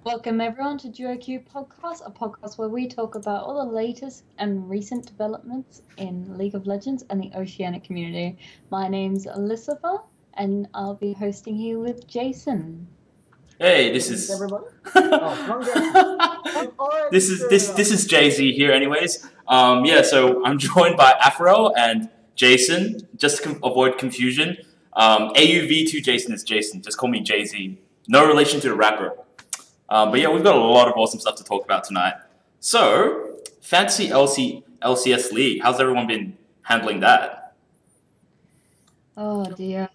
Welcome everyone to Duoqueue podcast, a podcast where we talk about all the latest and recent developments in League of Legends and the Oceanic community. My name's Alicifer, and I'll be hosting here with Jason. Hey, this is everybody. Oh, this is Jay-Z here, anyways. So I'm joined by Athorell and Jason. Just to avoid confusion, AuV2 Jason is Jason. Just call me Jay-Z. No relation to the rapper. But yeah, we've got a lot of awesome stuff to talk about tonight. So, Fantasy LCS League. How's everyone been handling that? Oh dear.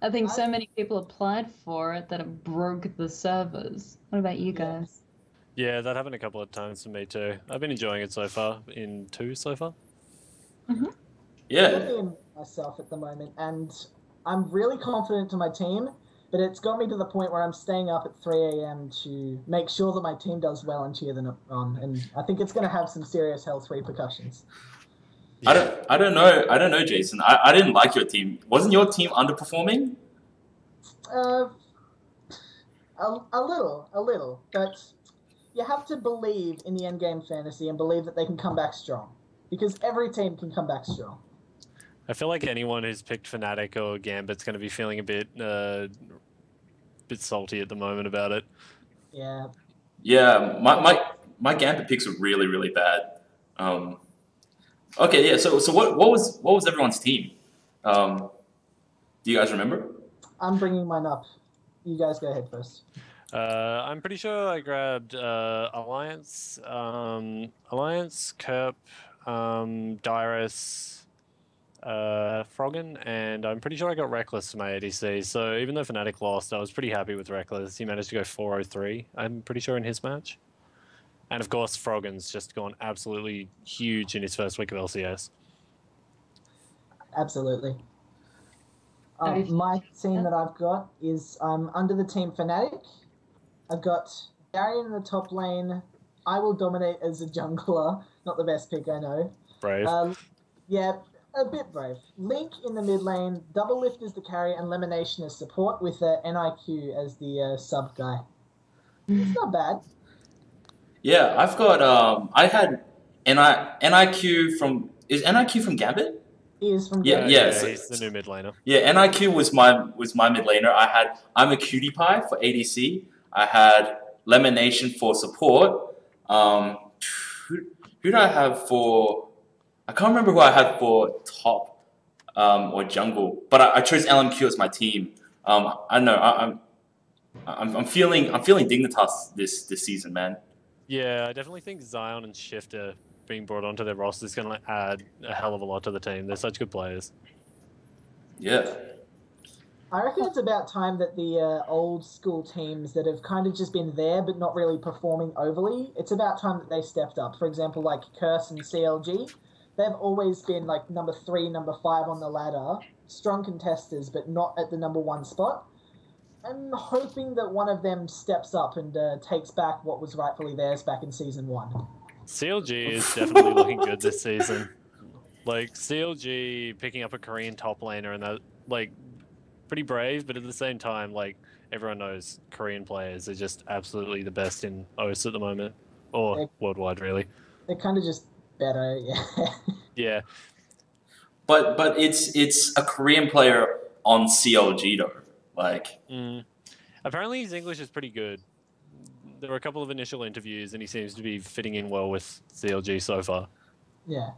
I think so many people applied for it that it broke the servers. What about you guys? Yeah, that happened a couple of times for me too. I've been enjoying it so far, in 2 so far. Mm-hmm. Yeah. I'm being myself at the moment, and I'm really confident to my team, but it's got me to the point where I'm staying up at 3 a.m. to make sure that my team does well and cheer them on, and I think it's going to have some serious health repercussions. Yeah. I don't know, Jason. I didn't like your team. Wasn't your team underperforming? A little, but you have to believe in the endgame fantasy and believe that they can come back strong, because every team can come back strong. I feel like anyone who's picked Fnatic or Gambit's going to be feeling a bit salty at the moment about it. Yeah. Yeah, my Gambit picks were really bad. Okay, yeah. So what was everyone's team? Do you guys remember? I'm bringing mine up. You guys go ahead first. I'm pretty sure I grabbed Alliance, Kerp, Dyrus, Froggen, and I'm pretty sure I got Reckless for my ADC. So even though Fnatic lost, I was pretty happy with Reckless. He managed to go 4-0-3, I'm pretty sure, in his match. And of course, Froggen's just gone absolutely huge in his first week of LCS. Absolutely. My team that I've got is under the team Fnatic. I've got Darian in the top lane. I will dominate as a jungler. Not the best pick, I know. Brave. Yeah, a bit brave. Link in the mid lane, Double Lift as the carry, and Lemonation as support with NIQ as the sub guy. It's not bad. Yeah, I've got I had NIQ from NIQ from Gambit? He is from Gambit. Yeah, he's the new mid laner. Yeah, NIQ was my mid laner. I'm a cutie pie for ADC. I had Lemonation for support. Who did I have for? I can't remember who I had for top or jungle, but I chose LMQ as my team. I don't know. I'm feeling Dignitas this season, man. Yeah, I definitely think Zion and Shifter being brought onto their roster is going to add a hell of a lot to the team. They're such good players. Yeah. I reckon it's about time that the old school teams that have kind of just been there but not really performing overly, it's about time that they stepped up. For example, like Curse and CLG, they've always been like number 3, number 5 on the ladder, strong contesters, but not at the number 1 spot. I'm hoping that one of them steps up and takes back what was rightfully theirs back in Season 1. CLG is definitely looking good this season. Like, CLG picking up a Korean top laner and that, like, pretty brave, but at the same time, like, everyone knows Korean players are just absolutely the best in OCE at the moment. Or worldwide, really. They're kind of just better, yeah. Yeah. But it's a Korean player on CLG, though. Like, apparently his English is pretty good. There were a couple of initial interviews, and he seems to be fitting in well with CLG so far. Yeah.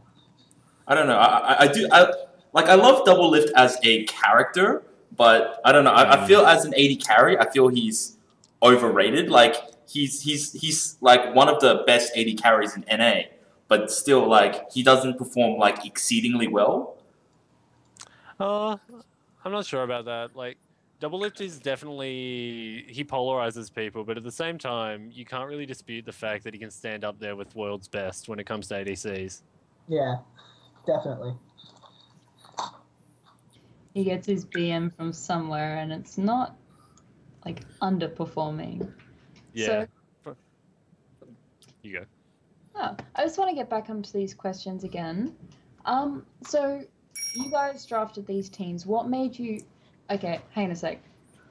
I don't know. I love Double Lift as a character, but I don't know. I feel as an AD carry, I feel he's overrated. Like he's like one of the best AD carries in NA, but still like he doesn't perform like exceedingly well. I'm not sure about that. Like, Double Lift is definitely... He polarizes people, but at the same time, you can't really dispute the fact that he can stand up there with world's best when it comes to ADCs. Yeah, definitely. He gets his BM from somewhere, and it's not, like, underperforming. Yeah. So, you go. Oh, I just want to get back onto these questions again. So, you guys drafted these teams. What made you... Okay, hang on a sec.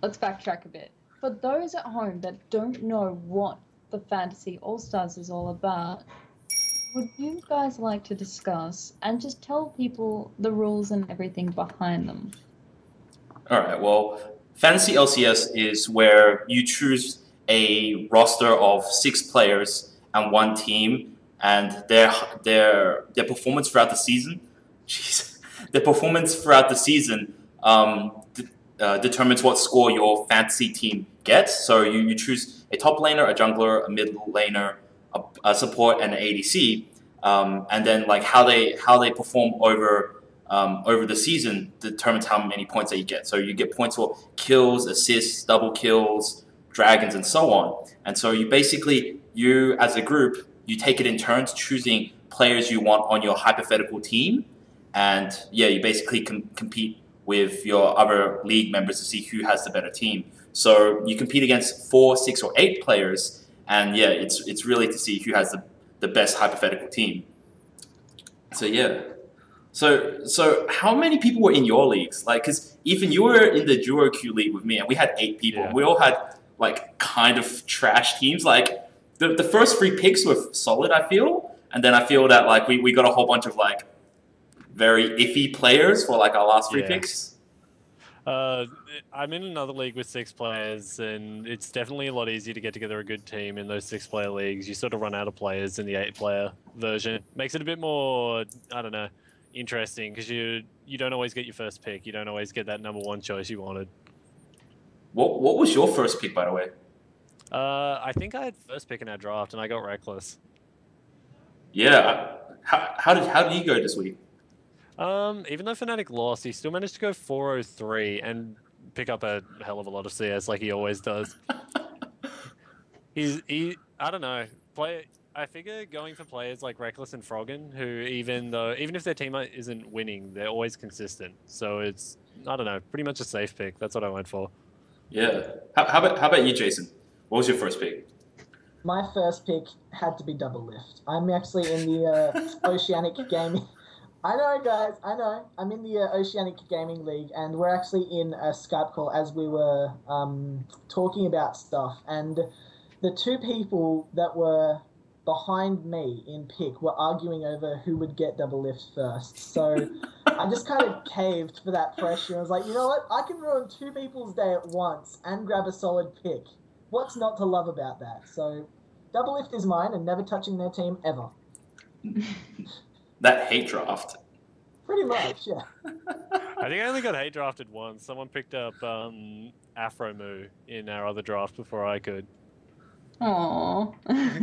Let's backtrack a bit. for those at home that don't know what the Fantasy All-Stars is all about, would you guys like to discuss and just tell people the rules and everything behind them? All right. Well, Fantasy LCS is where you choose a roster of 6 players and 1 team, and their performance throughout the season. Jeez, their performance throughout the season determines what score your fantasy team gets. So you choose a top laner, a jungler, a mid laner, a support, and an ADC, and then like how they perform over the season determines how many points that you get. So you get points for kills, assists, double kills, dragons, and so on. And so you as a group, you take it in turns choosing players you want on your hypothetical team, and yeah, you basically compete with your other league members to see who has the better team. So you compete against 4, 6, or 8 players, and yeah, it's really to see who has the best hypothetical team. So yeah. So how many people were in your leagues? Like, because Ethan, you were in the Duoqueue league with me, and we had 8 people. Yeah. We all had like kind of trash teams. Like the first 3 picks were solid, I feel, and then I feel that like we got a whole bunch of like very iffy players for like our last 3 picks. I'm in another league with 6 players, and it's definitely a lot easier to get together a good team in those 6-player leagues. You sort of run out of players in the 8-player version. Makes it a bit more, I don't know, interesting, because you don't always get your first pick. You don't always get that number 1 choice you wanted. What was your first pick, by the way? I think I had first pick in our draft, and I got Reckless. Yeah. How did you go this week? Even though Fnatic lost, he still managed to go 403 and pick up a hell of a lot of CS like he always does. I don't know. I figure going for players like Reckless and Froggen, who even if their team isn't winning, they're always consistent. So it's, I don't know, pretty much a safe pick. That's what I went for. Yeah. How about you, Jason? What was your first pick? My first pick had to be Double Lift. I'm actually in the Oceanic Gaming. I know, guys. I know. I'm in the Oceanic Gaming League, and we're actually in a Skype call as we were talking about stuff. And the 2 people that were behind me in pick were arguing over who would get Double Lift first. So I just kind of caved for that pressure. I was like, you know what? I can ruin 2 people's day at once and grab a solid pick. What's not to love about that? So Double Lift is mine, and never touching their team ever. That hate draft. Pretty much, yeah. I think I only got hate drafted once. Someone picked up Afro in our other draft before I could. Aww.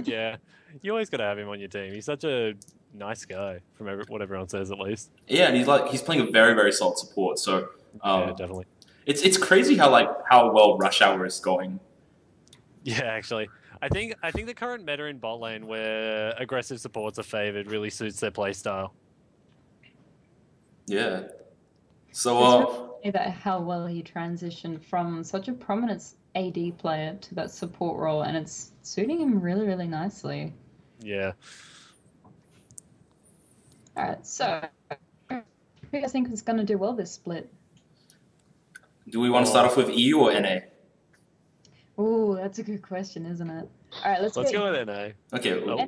Yeah, you always got to have him on your team. He's such a nice guy, from what everyone says at least. Yeah, and he's playing a very, very solid support. So yeah, definitely. It's crazy how well Rush Hour is going. Yeah, actually. I think the current meta in bot lane, where aggressive supports are favored, really suits their playstyle. Yeah. So It's really that how well he transitioned from such a prominent AD player to that support role, and it's suiting him really, really nicely. Yeah. All right, so who do you think is going to do well this split? do we want to start off with EU or NA? Ooh, that's a good question, isn't it? All right, let's go with NA. Okay. NA?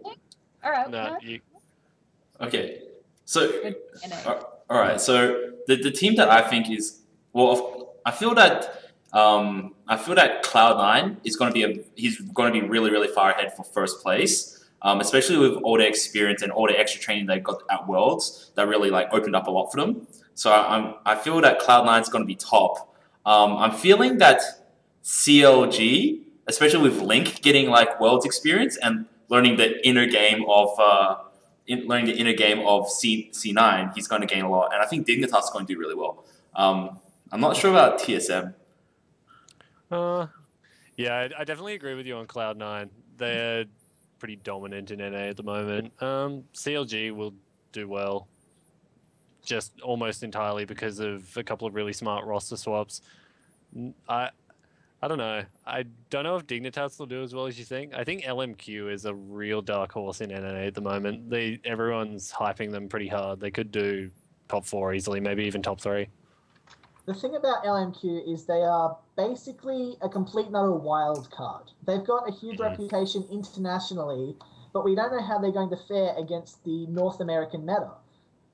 All right. No, Okay. So, NA. all right. So the team that I think is I feel that Cloud9 is going to be he's going to be really, really far ahead for first place, especially with all the experience and all the extra training they got at Worlds that really opened up a lot for them. So I feel that Cloud9 is going to be top. I'm feeling that CLG, especially with Link getting Worlds experience and learning the inner game of C9, he's going to gain a lot, and I think Dignitas is going to do really well. I'm not sure about TSM. Yeah, I definitely agree with you on Cloud9. They're pretty dominant in NA at the moment. CLG will do well, just almost entirely because of a couple of really smart roster swaps. I don't know. I don't know if Dignitas will do as well as you think. I think LMQ is a real dark horse in NA at the moment. Everyone's hyping them pretty hard. They could do top 4 easily, maybe even top 3. The thing about LMQ is they are basically a complete and utter wild card. They've got a huge reputation internationally, but we don't know how they're going to fare against the North American meta.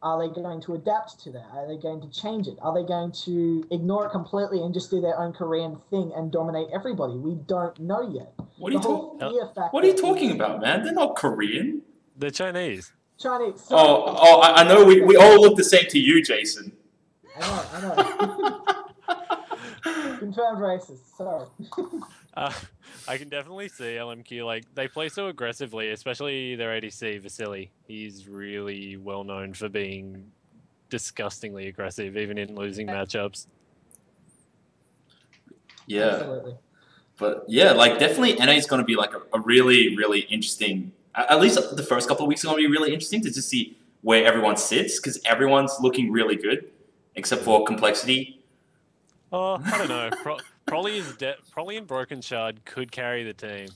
Are they going to adapt to that? Are they going to change it? Are they going to ignore it completely and just do their own Korean thing and dominate everybody? We don't know yet. What are you talking about, man? They're not Korean. They're Chinese. Chinese. I know. We all look the same to you, Jason. I know. Confirmed racist. Sorry. I can definitely see LMQ, like, they play so aggressively, especially their ADC, Vasily. He's really well known for being disgustingly aggressive, even in losing matchups. Yeah. Absolutely. But yeah, like, definitely NA is going to be like a really, really interesting, at least the first couple of weeks are going to be really interesting to just see where everyone sits, because everyone's looking really good, except for Complexity. Oh, I don't know. Probably and Broken Shard could carry the team.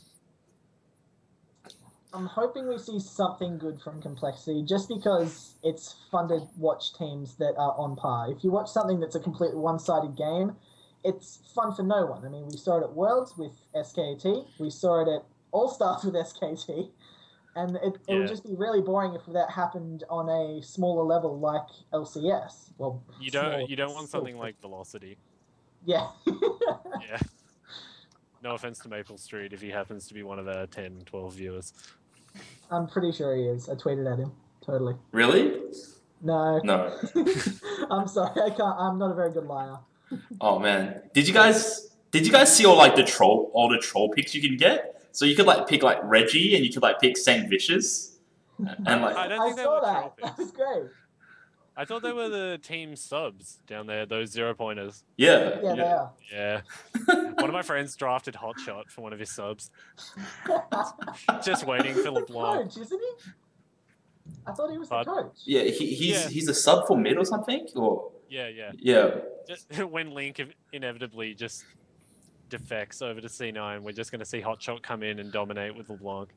I'm hoping we see something good from Complexity, just because it's fun to watch teams that are on par. If you watch something that's a completely one-sided game, it's fun for no one. I mean, we saw it at Worlds with SKT, we saw it at All-Stars with SKT, and it would just be really boring if that happened on a smaller level like LCS. Well, you don't want something like Velocity. Yeah. Yeah. No offense to Maple Street if he happens to be one of our 10, 12 viewers. I'm pretty sure he is. I tweeted at him. Totally. Really? No. No. I'm sorry. I can't. I'm not a very good liar. Oh man, did you guys see all the troll picks you can get? So you could like pick like Reggie, and you could like pick Saint Vicious, and like I saw that. That was great. I thought they were the team subs down there, those 0-pointers. Yeah, they are. Yeah. One of my friends drafted Hotshot for one of his subs. Just waiting for LeBlanc. Coach, isn't he? I thought he was the coach. Yeah, he's a sub for mid or something, or yeah. Just when Link inevitably just defects over to C9, we're just going to see Hotshot come in and dominate with LeBlanc.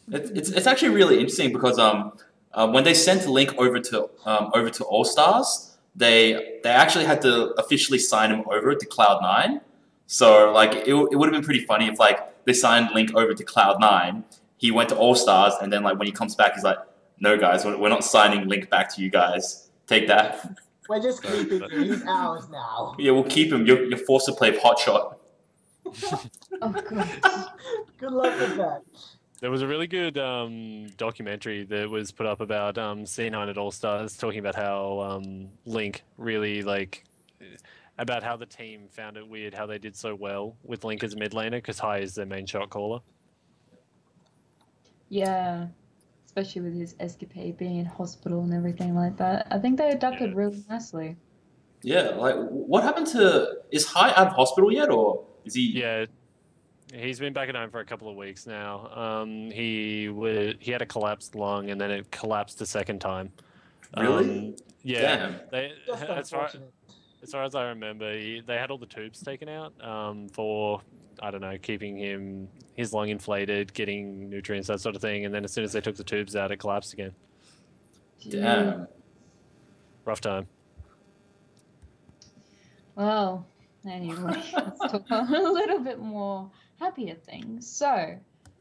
It's actually really interesting because when they sent Link over to All Stars, they actually had to officially sign him over to Cloud9. So like it would have been pretty funny if like they signed Link over to Cloud9, he went to All Stars, and then like when he comes back, he's like, "No guys, we're not signing Link back to you guys. Take that." We're just keeping him. He's ours now. Yeah, we'll keep him. You're forced to play Hotshot. Oh god. Good luck with that. There was a really good documentary that was put up about C9 at All Stars, talking about how Link really about how the team found it weird how they did so well with Link as a mid laner because Hai is their main shot caller. Yeah, especially with his escapade being in hospital and everything like that. I think they adapted really nicely. Yeah, like what happened to? Is Hai out of hospital yet, or is he? Yeah. He's been back at home for a couple of weeks now. He had a collapsed lung, and then it collapsed a second time. Really? Yeah. Damn. As far as I remember, they had all the tubes taken out for, I don't know, keeping his lung inflated, getting nutrients, that sort of thing. And then as soon as they took the tubes out, it collapsed again. Damn. Rough time. Well, anyway, let's talk about a little bit more happier things. So,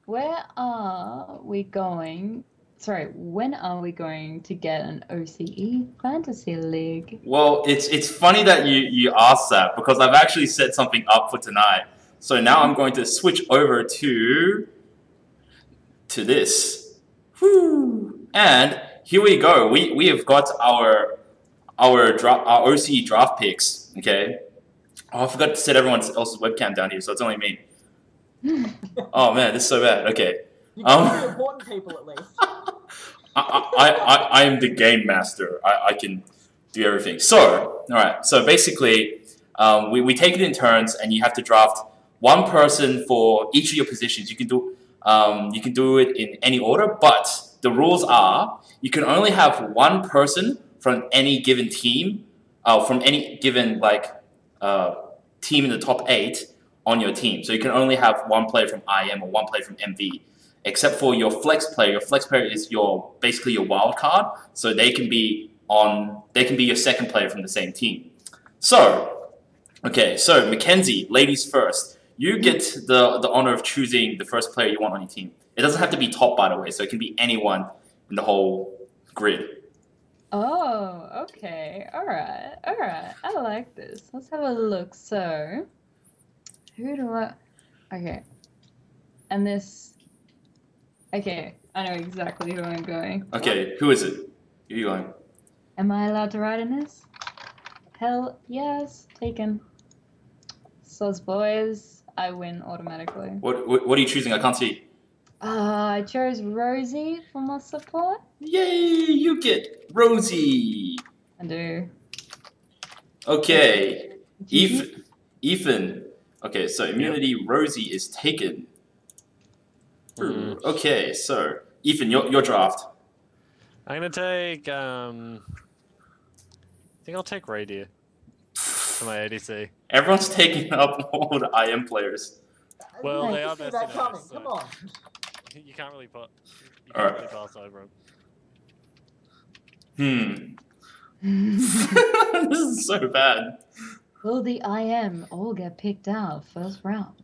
when are we going to get an OCE Fantasy League? Well, it's funny that you asked that because I've actually set something up for tonight. So now I'm going to switch over to this. Whew. And here we go. We have got our OCE draft picks. Okay. Oh, I forgot to set everyone else's webcam down here, so it's only me. Oh man, this is so bad. Okay. You can be important people at least. I am the game master. I can do everything. So, all right. So basically, we take it in turns, and you have to draft one person for each of your positions. You can do it in any order, but the rules are you can only have one person from any given team, from any given team in the top 8 on your team. So you can only have one player from IM or one player from MV. Except for your flex player. Your flex player is basically your wild card, so they can be your second player from the same team. So, okay, so Mackenzie, ladies first. You get the honor of choosing the first player you want on your team. It doesn't have to be top, by the way, so it can be anyone in the whole grid. Oh, okay. All right. I like this. Let's have a look. So, who do I... Okay. And this... Okay, I know exactly who I'm going. Okay, who is it? Who are you going? Am I allowed to ride in this? Hell yes. Taken. Soz boys. I win automatically. What are you choosing? I can't see. I chose Rosie for my support. Yay! You get Rosie. I do. Okay, GG. Ethan. Okay, so immunity Rosie is taken. Okay, so Ethan, your draft. I'm gonna take. I think I'll take Radier for my ADC. Everyone's taking up all the IM players. Well, I they can are see best that in coming. house, so Come on. you can't really put. You All can't right. really pass over Hmm. him. This is so bad. Will the IM all get picked out first round?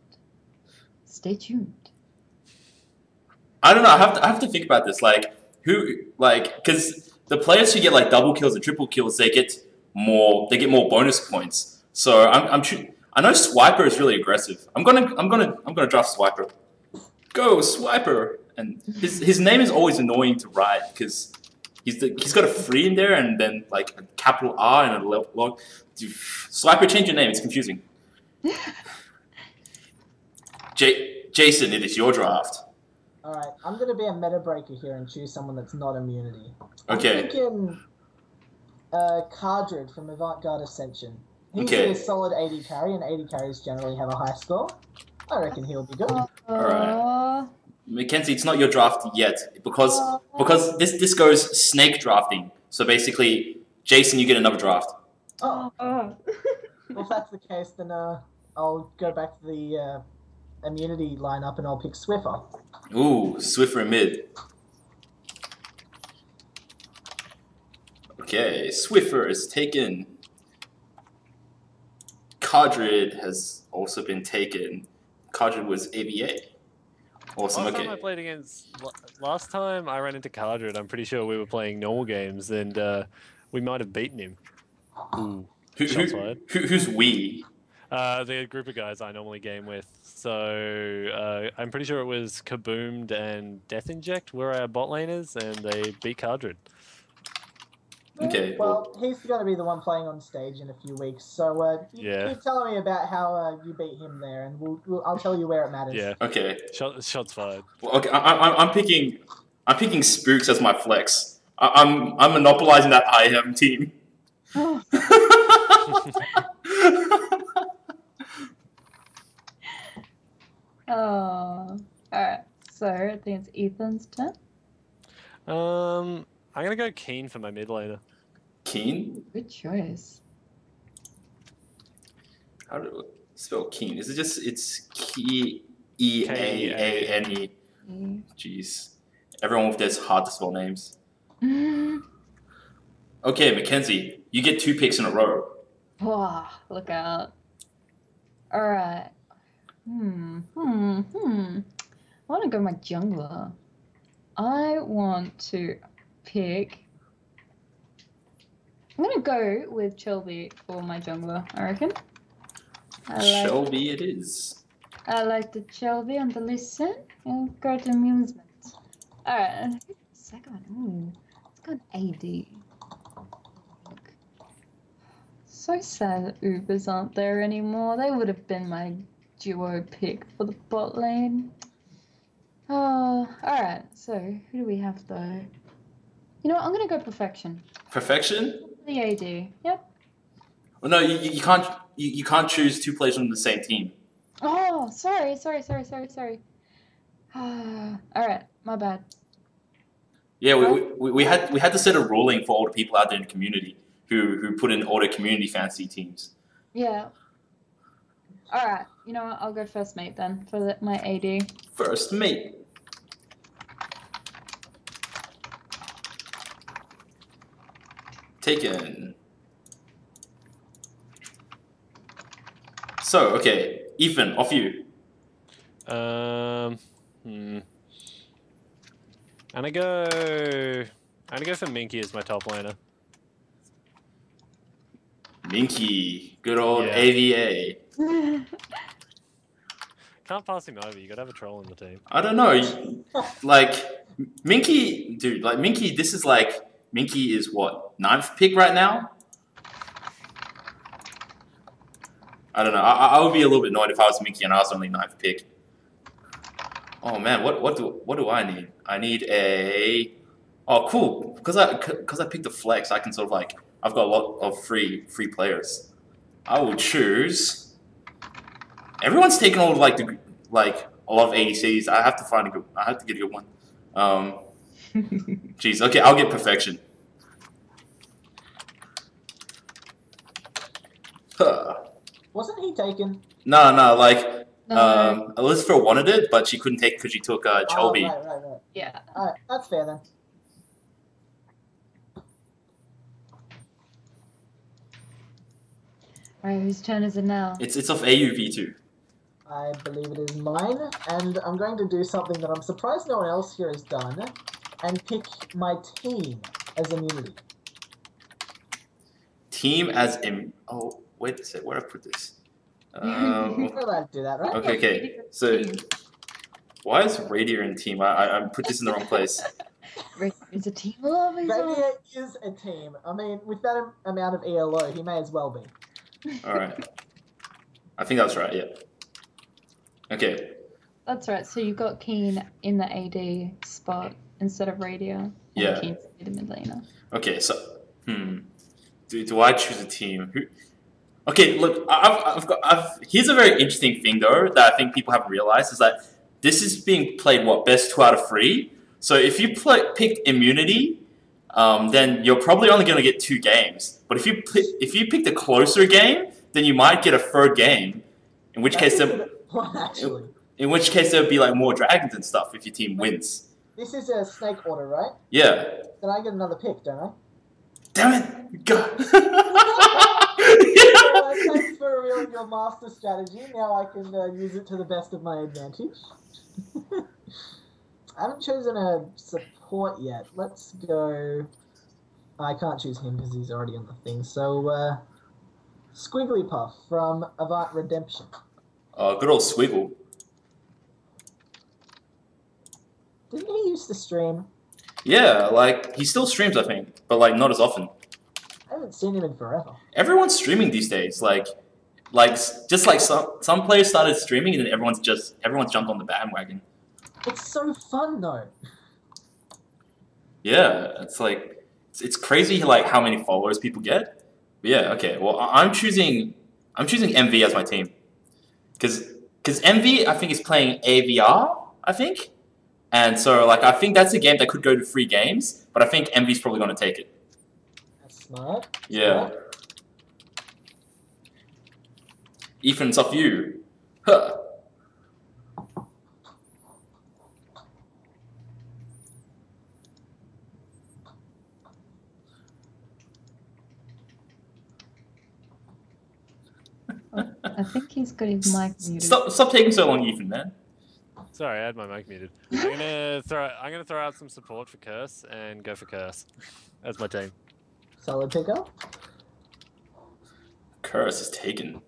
Stay tuned. I don't know. I have to think about this. Like because the players who get like double kills and triple kills, they get more bonus points. So I know Swiper is really aggressive. I'm gonna draft Swiper. Go Swiper! And his name is always annoying to write because he's got a 3 in there and then like a capital R and a log. Swiper, change your name. It's confusing. Jason, it is your draft. Alright, I'm going to be a meta breaker here and choose someone that's not immunity. Okay. I'm thinking Cardred from Avant-Garde Ascension. He's Okay. a solid 80 carry, and 80 carries generally have a high score. I reckon he'll be good. Alright. Mackenzie, it's not your draft yet because this goes snake drafting. So basically, Jason, you get another draft. Oh, well, if that's the case, then I'll go back to the immunity lineup and I'll pick Swiffer. Ooh, Swiffer in mid. Okay, Swiffer is taken. Cardred has also been taken. Cardred was AVA. Awesome, Last okay. time I played against, last time I ran into Cardred, I'm pretty sure we were playing normal games and we might have beaten him. Ooh, shots fired. Who's we? The group of guys I normally game with. So I'm pretty sure it was Kaboomed and Death Inject were our bot laners, and they beat Cardred. Okay. Well, he's going to be the one playing on stage in a few weeks, so Yeah. keep telling me about how you beat him there, and I'll tell you where it matters. Yeah. Okay. Shots fired. Well, okay. I'm picking Spooks as my flex. I'm monopolizing that IM team. Oh, alright. So I think it's Ethan's turn. I'm gonna go Keen for my mid laner. Keen? Good choice. How do you spell Keen? Is it just it's Keaane? Jeez. Everyone with this hard to spell names. Okay, Mackenzie, you get 2 picks in a row. Wow, look out. Alright. I want to go my jungler. I want to pick... I'm going to go with Shelby for my jungler, I reckon. Shelby it is. I like the Shelby on the listen. I'll go to amusement. Alright, second one. Ooh, it's got AD. Look. So sad that Ubers aren't there anymore. They would have been my duo pick for the bot lane. Oh, alright, so who do we have though? You know what, I'm gonna go Perfection. Perfection? The AD, yep. Well, no, you can't choose 2 players from the same team. Oh, sorry. Alright, my bad. Yeah, we had to set a ruling for all the people out there in the community who put in all the community fantasy teams. Yeah. Alright, you know what, I'll go first mate then for my AD. First mate. Taken. So, okay, Ethan, off you. I'm gonna go for Minky as my top laner. Minky, good old Yeah. AVA. Can't pass him over. You gotta have a troll in the team. I don't know, like Minky, dude. Like Minky, this is like Minky is what 9th pick right now. I don't know. I would be a little bit annoyed if I was Minky and I was only 9th pick. Oh man, what do I need? I need a. Oh cool, because I picked a flex, I can sort of like I've got a lot of free players. I will choose. Everyone's taking all of like a lot of ADCs. I have to find a good. I have to get a good one. Jeez. Okay, I'll get perfection. Wasn't he taken? No, like No. Alicifer wanted it, but she couldn't take it because she took Chelby. Oh, right. Yeah. Alright, that's fair then. Alright, whose turn is it now? It's off AuV2. I believe it is mine, and I'm going to do something that I'm surprised no one else here has done, and pick my team as immunity. Team as oh wait a sec, where did I put this? You're allowed to do that, right? Okay. So why is Radiator in team? I put this in the wrong place. It's a team of Radiator is a team. I mean, with that amount of ELO, he may as well be. All right. I think that's right. Yeah. Okay. That's right. So you got Keen in the AD spot instead of Radio. Yeah. Keen to be the mid laner. Okay. So, do I choose a team? Who? Okay. Look, here's a very interesting thing though that I think people haven't realized is that this is being played best 2 out of 3. So if you picked immunity, then you're probably only going to get 2 games. But if you picked a closer game, then you might get a 3rd game. In which case, in which case there would be like more dragons and stuff if your team wins. This is a snake order, right? Yeah. Then I get another pick, don't I? Damn it! Go. Thanks for revealing your master strategy. Now I can use it to the best of my advantage. I haven't chosen a support yet. Let's go. I can't choose him because he's already on the thing. So, Squigglypuff from Avant Redemption. Good old Swiggle. Didn't he used to stream? Yeah, like he still streams, I think, but like not as often. I haven't seen him in forever. Everyone's streaming these days. Like just like some players started streaming and then everyone's jumped on the bandwagon. It's so fun though. Yeah, it's like it's crazy like how many followers people get. But yeah, okay. Well, I'm choosing MV as my team because MV I think is playing AVR, I think, and so like I think that's a game that could go to 3 games, but I think MV's probably going to take it. That's smart. Yeah. Ethan, it's off you. Huh. I think he's got his mic muted. Stop taking so long, Ethan, man. Sorry, I had my mic muted. I'm gonna throw out some support for Curse and go for Curse. That's my team. Solid pickup. Curse is taken.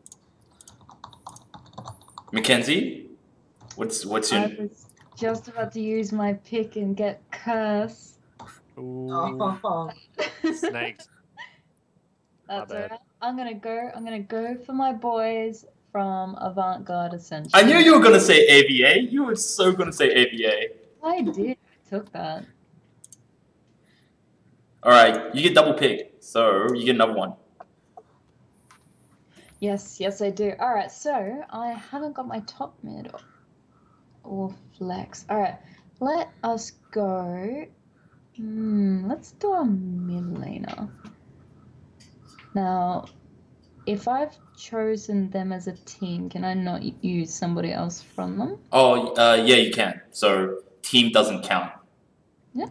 Mackenzie, what's your? I was just about to use my pick and get Curse. Ooh, Oh. snaked. That's bad. alright. I'm gonna go for my boys from Avant-Garde Ascension. I knew you were gonna say AVA. You were so gonna say AVA. I did. I took that. All right, you get double pick, so you get another one. Yes, I do. Alright, so I haven't got my top mid or flex. Alright, let us go. Let's do a mid laner. Now, if I've chosen them as a team, can I not use somebody else from them? Oh, yeah, you can. So team doesn't count. Yeah.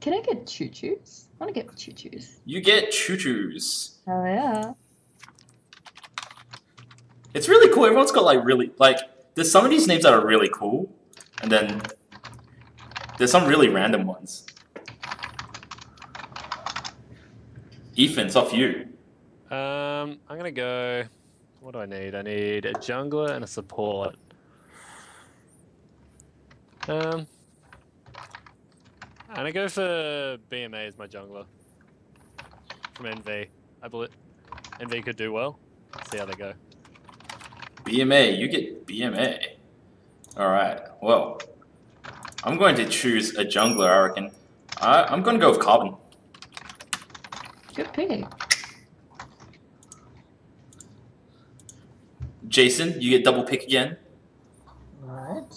Can I get choo-choos? I want to get choo-choos. You get choo-choos. Hell yeah. It's really cool. Everyone's got like really like. There's some of these names that are really cool, and then there's some really random ones. Ethan, it's off you. I'm gonna go. What do I need? I need a jungler and a support. I'm gonna go for BMA as my jungler from NV. I believe NV could do well. Let's see how they go. BMA, you get BMA. Alright, well, I'm going to choose a jungler, I reckon. I'm going to go with Carbon. Good pick. Jason, you get double pick again. Alright.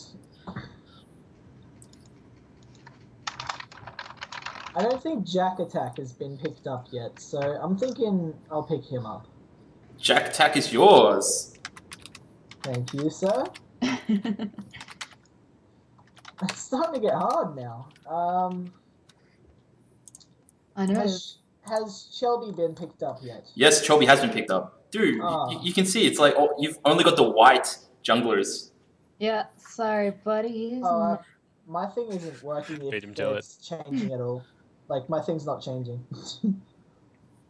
I don't think Jack Attack has been picked up yet, so I'm thinking I'll pick him up. Jack Attack is yours. Thank you, sir. It's starting to get hard now. I know. Has Shelby been picked up yet? Yes, Chobi has been picked up. Dude, you can see it's like you've only got the white junglers. Yeah, sorry, buddy. My thing isn't working Beat him if to it's changing at all. Like, my thing's not changing.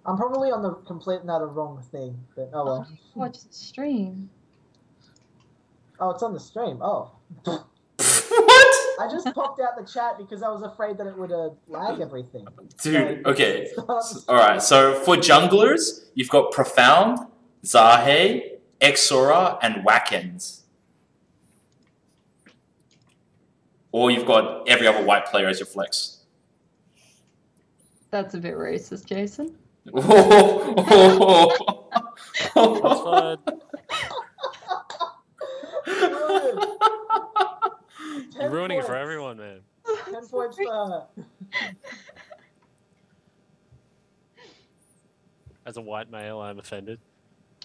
I'm probably on the complete and utter wrong thing, but oh well. Watch the stream. Oh, it's on the stream. Oh. What? I just popped out the chat because I was afraid that it would lag everything. Dude, okay. Alright, so for junglers, you've got Profound, Zahe, Exora, and Wackens. Or you've got every other white player as your flex. That's a bit racist, Jason. That's fine. You're ruining it for everyone, man. 10 points for her. As a white male, I'm offended.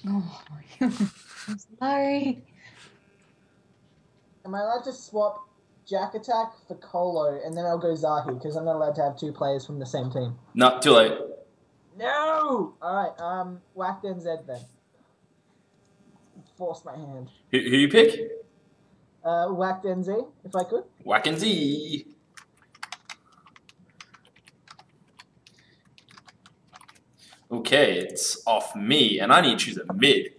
Oh, I'm sorry. Am I allowed to swap Jack Attack for Colo and then I'll go Zahi because I'm not allowed to have two players from the same team? No, too late. No! Alright, whack then Zed then. Force my hand. Who you pick? Whack then Z, if I could. Wackensy. Okay, it's off me, and I need to choose a mid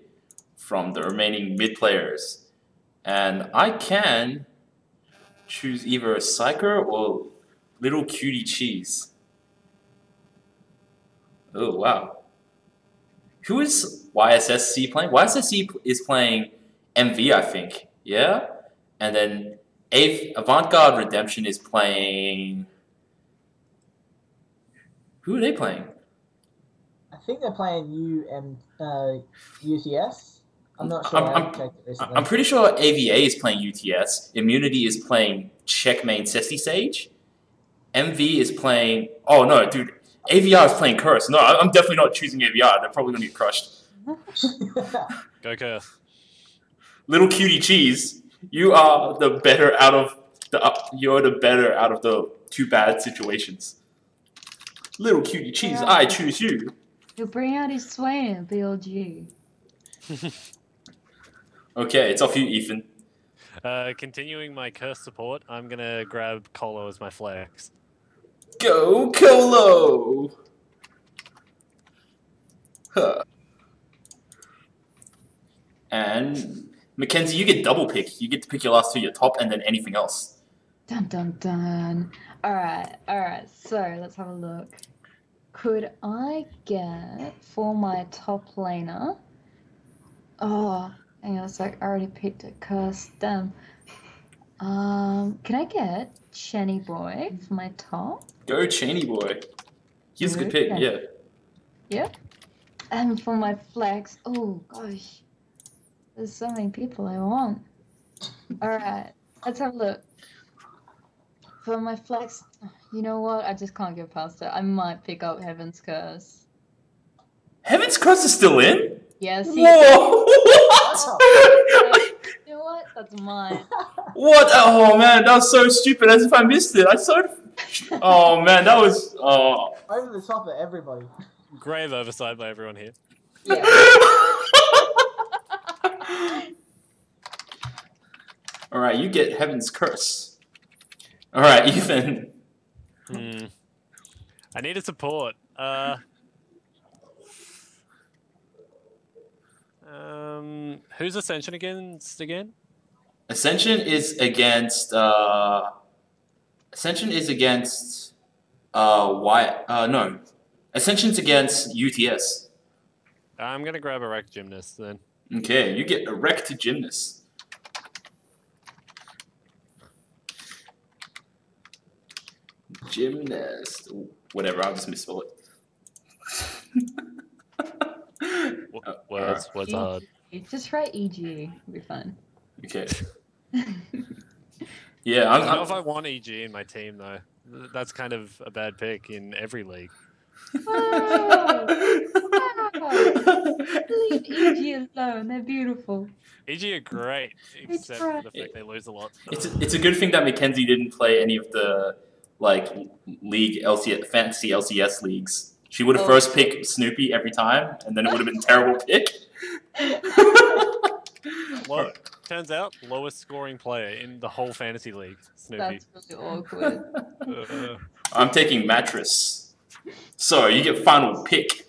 from the remaining mid players. And I can choose either a Psyker or Little Cutie Cheese. Oh, wow. Who is YSSC playing? YSSC is playing MV, I think. Yeah? And then Avant-Garde Redemption is playing... Who are they playing? I think they're playing UTS. I'm not sure. I'm pretty sure AVA is playing UTS. Immunity is playing Checkmate Cessy Sage. MV is playing... Oh, no, dude. AVR is playing Curse. No, I'm definitely not choosing AVR. They're probably going to get crushed. Go Curse. Little Cutie Cheese, you are the better out of the two bad situations. Little Cutie Cheese, I choose you. He'll bring out his swain, BLG. Okay, it's off you, Ethan. Continuing my Curse support, I'm going to grab Colo as my flex. Go Colo! Huh. And Mackenzie, you get double pick. You get to pick your last two, your top, and then anything else. Dun dun dun. Alright, so let's have a look. Could I get for my top laner? Oh, hang on a sec, I already picked a curse, damn. Can I get Chenny Boy for my top? Go Cheney Boy. He's a good pick, yeah. Yep. And for my flex, oh gosh. There's so many people I want. Alright, let's have a look. For my flex, you know what? I just can't get past it. I might pick up Heaven's Curse. Heaven's Curse is still in? Yes. Whoa! What? You know what? That's mine. What? Oh man, that was so stupid. As if I missed it. Oh man, that was. Oh. Over the top of everybody. Grave oversight by everyone here. Yeah. All right, you get Heaven's Curse. All right, Ethan. I need a support. Who's Ascension against again? Ascension is against. Ascension is against. No. Ascension's against UTS. I'm gonna grab a Wrecked Gymnast then. Okay, you get Erect Gymnast. Gymnast. Whatever, I'll just misspell it. Words hard. Just write EG. It'll be fun. Okay. Yeah, I don't know if I want EG in my team though. That's kind of a bad pick in every league. Leave EG alone. They're beautiful. EG are great, except for the fact they lose a lot. It's a good thing that Mackenzie didn't play any of the league LCS, fantasy LCS leagues. She would have first picked Snoopy every time, and then it would have been a terrible pick. Look, turns out lowest scoring player in the whole fantasy league, Snoopy. That's really awkward. I'm taking Mattress. So you get final pick,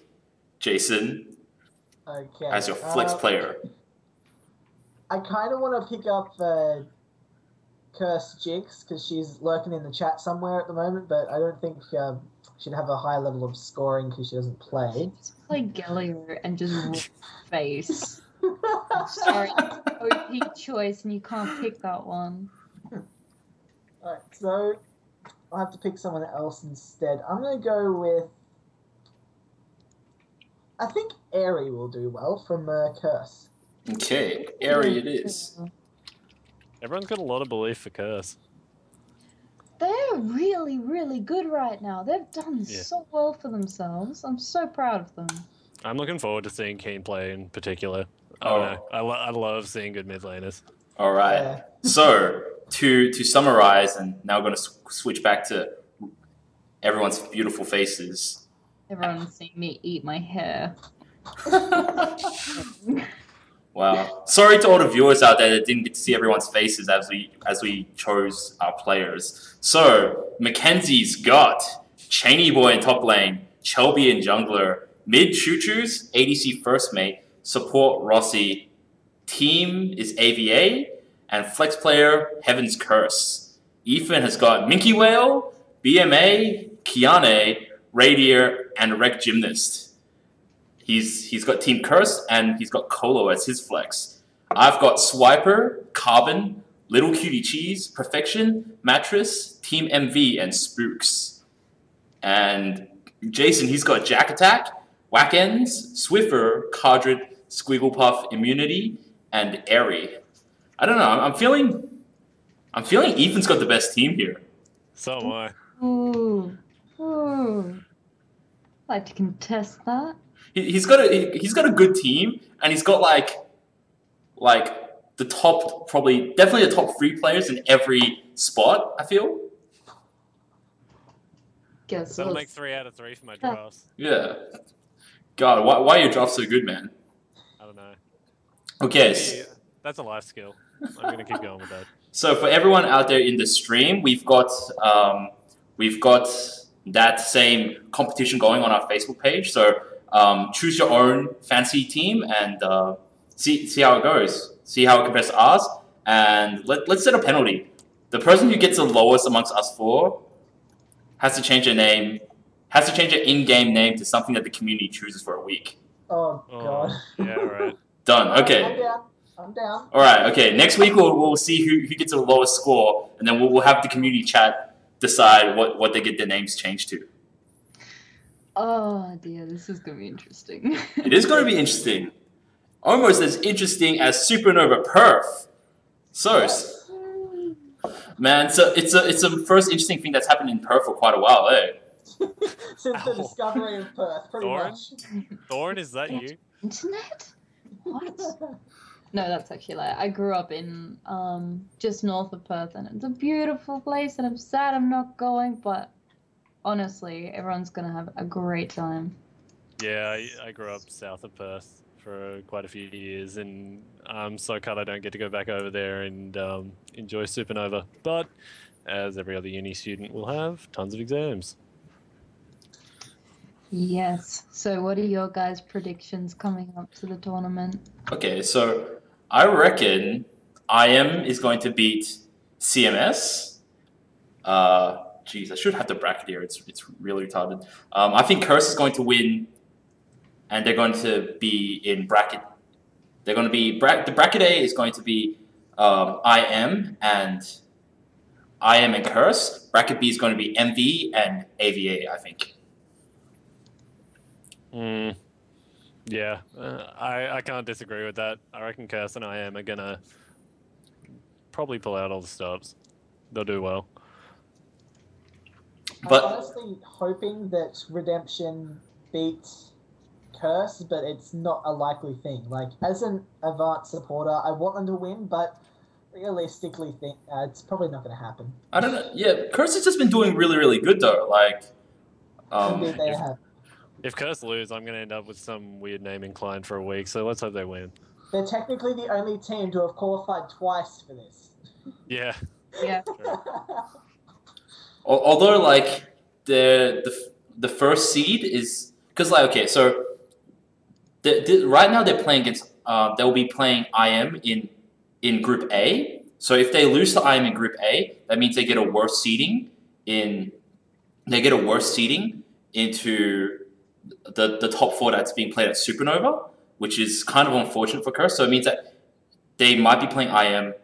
Jason, as your flex player. I kind of want to pick up Curse Jigs because she's lurking in the chat somewhere at the moment, but I don't think she'd have a high level of scoring because she doesn't play. Just play Galio and just roll face. I'm sorry, OP choice, and you can't pick that one. Alright, so I'll have to pick someone else instead. I'm going to go with... I think Airy will do well from Curse. Okay, Airy it is. Everyone's got a lot of belief for Curse. They're really, really good right now. They've done so well for themselves. I'm so proud of them. I'm looking forward to seeing Keen play in particular. I love seeing good mid laners. All right. Yeah. So to summarize, and now we're going to switch back to everyone's beautiful faces. Everyone's seeing me eat my hair. Wow. Sorry to all the viewers out there that didn't get to see everyone's faces as we chose our players. So Mackenzie's got Cheney Boy in top lane, Chelby in jungler, mid Choo-Choo's, ADC first mate, support Rossi, team is AVA, and flex player Heaven's Curse. Ethan has got Minky Whale, BMA, Kiane, Radier, and Rec Gymnast. He's got Team Curse, and he's got Colo as his flex. I've got Swiper, Carbon, Little Cutie Cheese, Perfection, Mattress, Team MV, and Spooks. And Jason, he's got Jack Attack, Whack Ends, Swiffer, Cardred, Squigglepuff, Immunity, and Airy. I don't know. I'm feeling Ethan's got the best team here. So am I. Ooh. I'd like to contest that. He's got a good team, and he's got like the top, definitely the top 3 players in every spot. I feel. Guess That'll make 3 out of 3 for my drafts. Yeah. God, why are your drafts so good, man? I don't know. Okay. Maybe that's a life skill. I'm gonna keep going with that. So for everyone out there in the stream, we've got that same competition going on our Facebook page. So choose your own fancy team and see how it goes. See how it compares to ours, and let's set a penalty. The person who gets the lowest amongst us 4 has to change their name, has to change their in-game name to something that the community chooses for a week. Oh, God. Yeah, right. Done. Okay. I'm down. All right. Okay. Next week we'll see who gets the lowest score, and then we'll have the community chat decide what they get their names changed to. Oh dear, this is gonna be interesting. It is going to be interesting. Almost as interesting as Supernova Perth. So, man, so it's a first interesting thing that's happened in Perth for quite a while, eh? Since the discovery of Perth, pretty much. Thorn, is that you? Internet? What? No, that's actually like I grew up in just north of Perth, and it's a beautiful place, and I'm sad I'm not going, but honestly, everyone's gonna have a great time. Yeah, I grew up south of Perth for quite a few years, and I'm so cut I don't get to go back over there and enjoy Supernova. But as every other uni student will have, tons of exams. Yes. So what are your guys' predictions coming up to the tournament? Okay, so I reckon IM is going to beat CMS. Geez, I should have the bracket here. It's really retarded. I think Curse is going to win, and they're going to be in bracket. They're going to be the bracket A is going to be IM and Curse. Bracket B is going to be MV and AVA, I think. Yeah, I can't disagree with that. I reckon Curse and IM are gonna probably pull out all the stops. They'll do well. But I'm honestly hoping that Redemption beats Curse, but it's not a likely thing. Like, as an Avant supporter, I want them to win, but realistically, it's probably not going to happen. I don't know. Yeah, Curse has just been doing really, really good though. Like, Indeed, they have. If Curse lose, I'm going to end up with some weird name inclined for a week, so let's hope they win. They're technically the only team to have qualified twice for this. Yeah. Yeah. although like the first seed is because like okay, so right now they're playing against they'll be playing IM in Group A. So if they lose to IM in Group A, that means they get a worse seeding into the top 4 that's being played at Supernova, which is kind of unfortunate for Curse. So it means that they might be playing IM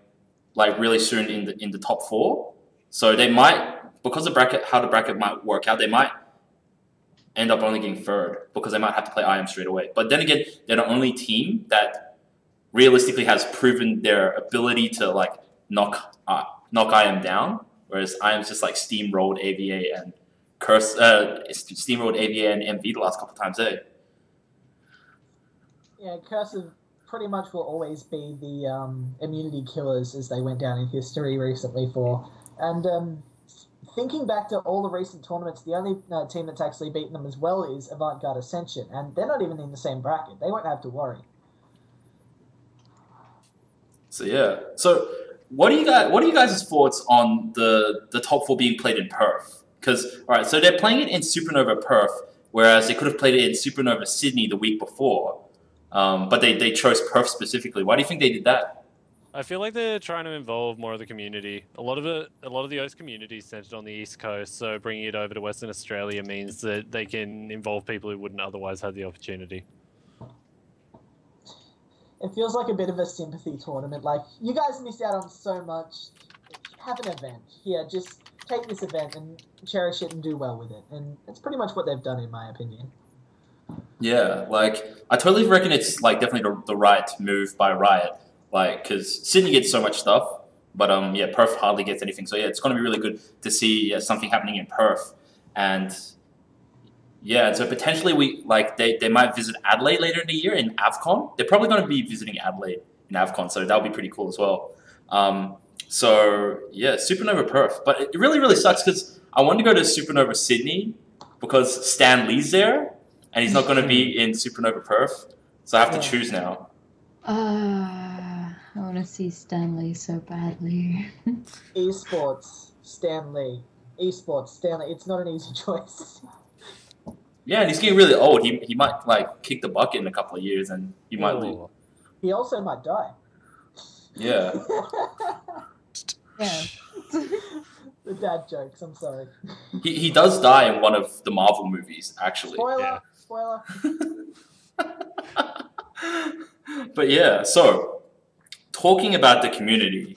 like really soon in the top 4. So they might, because of how the bracket might work out, they might end up only getting 3rd because they might have to play IM straight away. But then again, they're the only team that realistically has proven their ability to like knock IM down, whereas IM's just like steamrolled AVA and Curse, steamrolled AVA and MV the last couple of times, eh? Yeah, Curse pretty much will always be the immunity killers as they went down in history recently for. And thinking back to all the recent tournaments, the only team that's actually beaten them as well is Avant-Garde Ascension, and they're not even in the same bracket. They won't have to worry. So yeah. So what are you guys' thoughts on the top 4 being played in Perth? Because all right, so they're playing it in Supernova Perth, whereas they could have played it in Supernova Sydney the week before. But they chose Perth specifically. Why do you think they did that? I feel like they're trying to involve more of the community. A lot of the OCE community is centered on the East Coast, so bringing it over to Western Australia means that they can involve people who wouldn't otherwise have the opportunity. It feels like a bit of a sympathy tournament. Like, you guys missed out on so much. Have an event. Here, just take this event and cherish it and do well with it. And it's pretty much what they've done, in my opinion. Yeah, like, I totally reckon it's, like, definitely the right move by Riot. Like, because Sydney gets so much stuff, but, yeah, Perth hardly gets anything. So, yeah, it's going to be really good to see something happening in Perth. And, yeah, so potentially they might visit Adelaide later in the year in AvCon. They're probably going to be visiting Adelaide in AvCon, so that'll be pretty cool as well. So, yeah, Supernova Perth. But it really, really sucks because I wanted to go to Supernova Sydney because Stan Lee's there, and he's not going to be in Supernova Perth. So I have to choose now. I want to see Stanley so badly. Esports, Stanley. Esports, Stanley. It's not an easy choice. Yeah, and he's getting really old. He might, like, kick the bucket in a couple of years, and he might leave. He also might die. Yeah. Yeah. The dad jokes, I'm sorry. He does die in one of the Marvel movies, actually. Spoiler, Yeah. spoiler. But yeah, so talking about the community,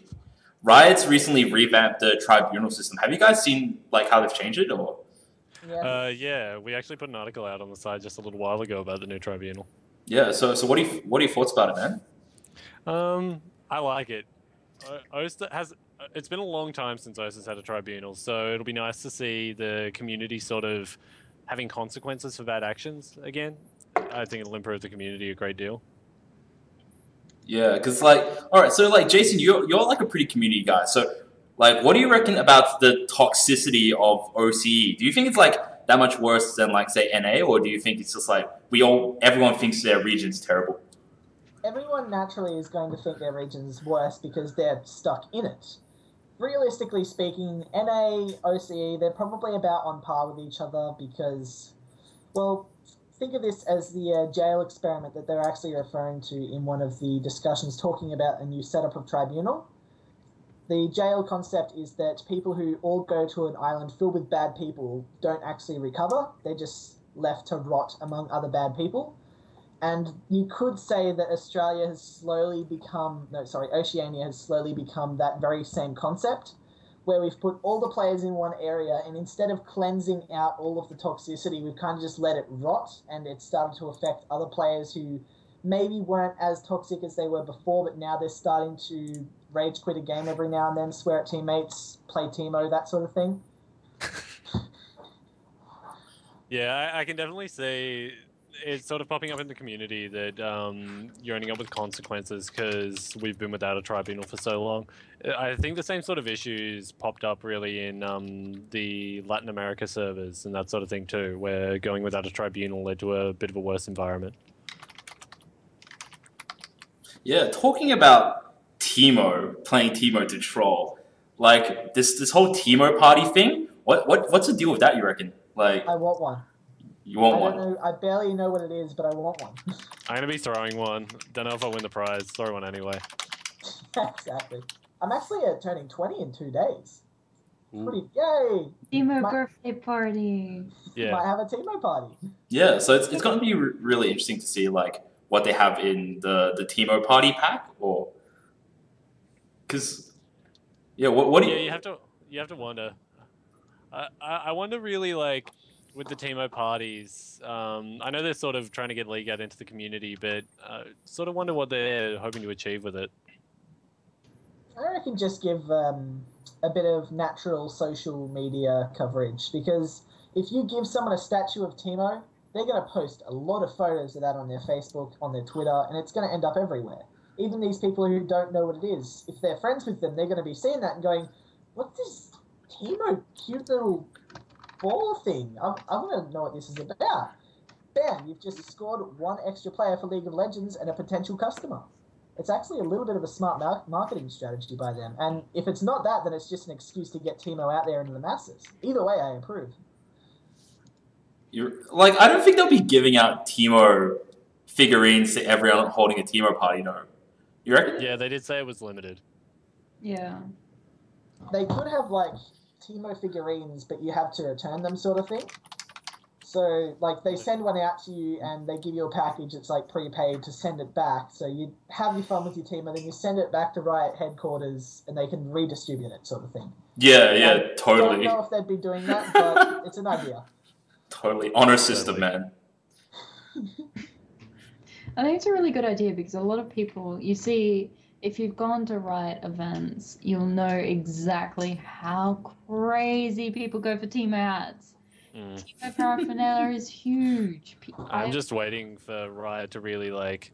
Riot's recently revamped the tribunal system. Have you guys seen like how they've changed it, or? Yeah. Yeah, we actually put an article out on the site just a little while ago about the new tribunal. Yeah, so what are your thoughts about it, man? I like it. It's been a long time since OCE has had a tribunal, so it'll be nice to see the community sort of having consequences for bad actions again. I think it'll improve the community a great deal. Yeah, because like, all right, so like Jason, you're like a pretty community guy. So like, what do you reckon about the toxicity of OCE? Do you think it's like that much worse than like say NA, or do you think it's just like everyone thinks their region's terrible? everyone naturally is going to think their region's worse because they're stuck in it. Realistically speaking, NA, OCE, they're probably about on par with each other because, well, think of this as the jail experiment that they're actually referring to in one of the discussions talking about a new setup of tribunal. The jail concept is that people who all go to an island filled with bad people don't actually recover. They're just left to rot among other bad people. And you could say that Oceania has slowly become that very same concept, where we've put all the players in one area, and instead of cleansing out all of the toxicity, we've kind of just let it rot, and it's started to affect other players who maybe weren't as toxic as they were before, but now they're starting to rage quit a game every now and then, swear at teammates, play Teemo, that sort of thing. Yeah, I can definitely see it's sort of popping up in the community that you're ending up with consequences because we've been without a tribunal for so long. I think the same sort of issues popped up really in the Latin America servers and that sort of thing too, where going without a tribunal led to a bit of a worse environment. Yeah, talking about Teemo, playing Teemo to troll, like this whole Teemo party thing. What's the deal with that? You reckon? Like, I want one. You want one? I don't know. I barely know what it is, but I want one. I'm gonna be throwing one. Don't know if I'll win the prize. Throw one anyway. Exactly. I'm actually turning 20 in 2 days. Pretty yay! Teemo birthday party. Yeah. Might have a Teemo party. Yeah, so it's going to be really interesting to see like what they have in the Teemo party pack, or because what do you have to wonder. I wonder really like with the Teemo parties. I know they're sort of trying to get League out into the community, but sort of wonder what they're hoping to achieve with it. I reckon just give a bit of natural social media coverage, because if you give someone a statue of Teemo, they're going to post a lot of photos of that on their Facebook, on their Twitter, and it's going to end up everywhere. Even these people who don't know what it is, if they're friends with them, they're going to be seeing that and going, what's this Teemo cute little ball thing? I want to know what this is about. Bam, you've just scored one extra player for League of Legends and a potential customer. It's actually a little bit of a smart marketing strategy by them. And if it's not that, then it's just an excuse to get Teemo out there into the masses. Either way, I approve. I don't think they'll be giving out Teemo figurines to everyone holding a Teemo party, no. You reckon? Yeah, they did say it was limited. Yeah. They could have, like, Teemo figurines, but you have to return them sort of thing. So, like, they send one out to you and they give you a package that's, like, prepaid to send it back. So you have your fun with your team and then you send it back to Riot headquarters and they can redistribute it sort of thing. Yeah, totally. I don't know if they'd be doing that, but it's an idea. Totally. Honor system, man. I think it's a really good idea because a lot of people, you see, if you've gone to Riot events, you'll know exactly how crazy people go for Teemo hats. Teemo paraphernalia is huge. I'm just waiting for Riot to really like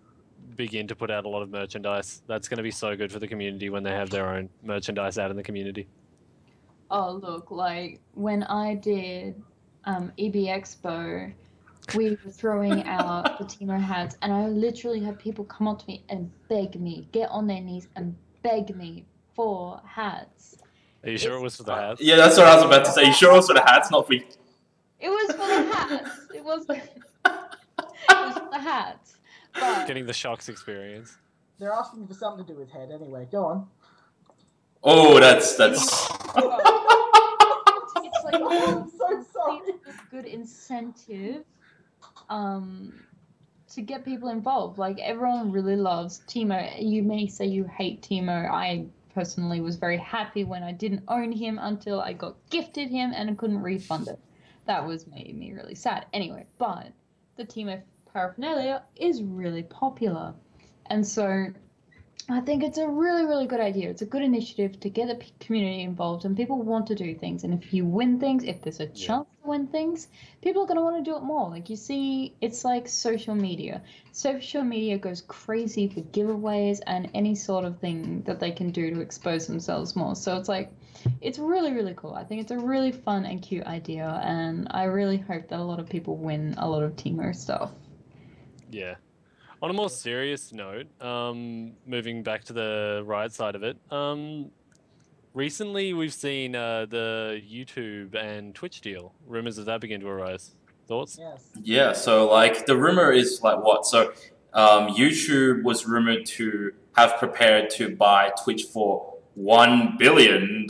begin to put out a lot of merchandise. That's going to be so good for the community when they have their own merchandise out in the community. Oh, look, like when I did EB Expo, we were throwing out the Teemo hats, and I literally had people come up to me and beg me, get on their knees and beg me for hats. Are you sure it was for the hats? Yeah, that's what I was about to say. You sure it was for the hats, not for... It was for the hats. It was for the hats. But Getting the Shocks experience. They're asking for something to do with head anyway. Go on. Oh, that's... it's like I'm so sorry. a good incentive to get people involved. Like, everyone really loves Teemo. You may say you hate Teemo. I personally was very happy when I didn't own him until I got gifted him and I couldn't refund it. That made me really sad. Anyway, but the Teemo paraphernalia is really popular. And so I think it's a really, really good idea. It's a good initiative to get the community involved, and people want to do things. And if you win things, if there's a chance to win things, people are going to want to do it more. Like, you see, it's like social media. Social media goes crazy for giveaways and any sort of thing that they can do to expose themselves more. So it's like, it's really, really cool. I think it's a really fun and cute idea, and I really hope that a lot of people win a lot of Teemo stuff. Yeah. On a more serious note, moving back to the Riot side of it, recently we've seen the YouTube and Twitch deal. Rumors of that begin to arise. Thoughts? Yes. Yeah, so like the rumor is like what? So YouTube was rumored to have prepared to buy Twitch for $1 billion.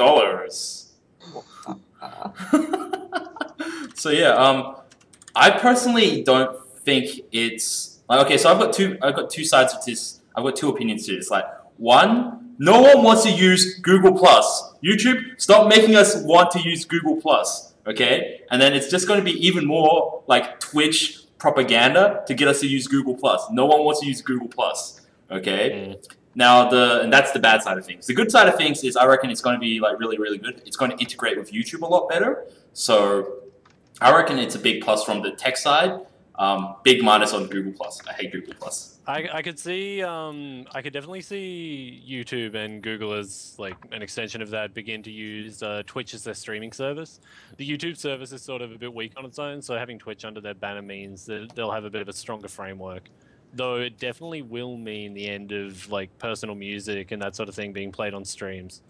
So yeah, I personally don't think it's like, okay. So I've got two sides to this. I've got two opinions to this. Like one, no one wants to use Google Plus. YouTube, stop making us want to use Google Plus. Okay, and then it's just going to be even more like Twitch propaganda to get us to use Google Plus. No one wants to use Google Plus. Okay. Now and that's the bad side of things. The good side of things is I reckon it's going to be like really, really good. It's going to integrate with YouTube a lot better. So I reckon it's a big plus from the tech side. Big minus on Google Plus. I hate Google Plus. I could see I could definitely see YouTube and Google as like an extension of that begin to use Twitch as their streaming service. The YouTube service is sort of a bit weak on its own, so having Twitch under their banner means that they'll have a bit of a stronger framework. Though it definitely will mean the end of like personal music and that sort of thing being played on streams.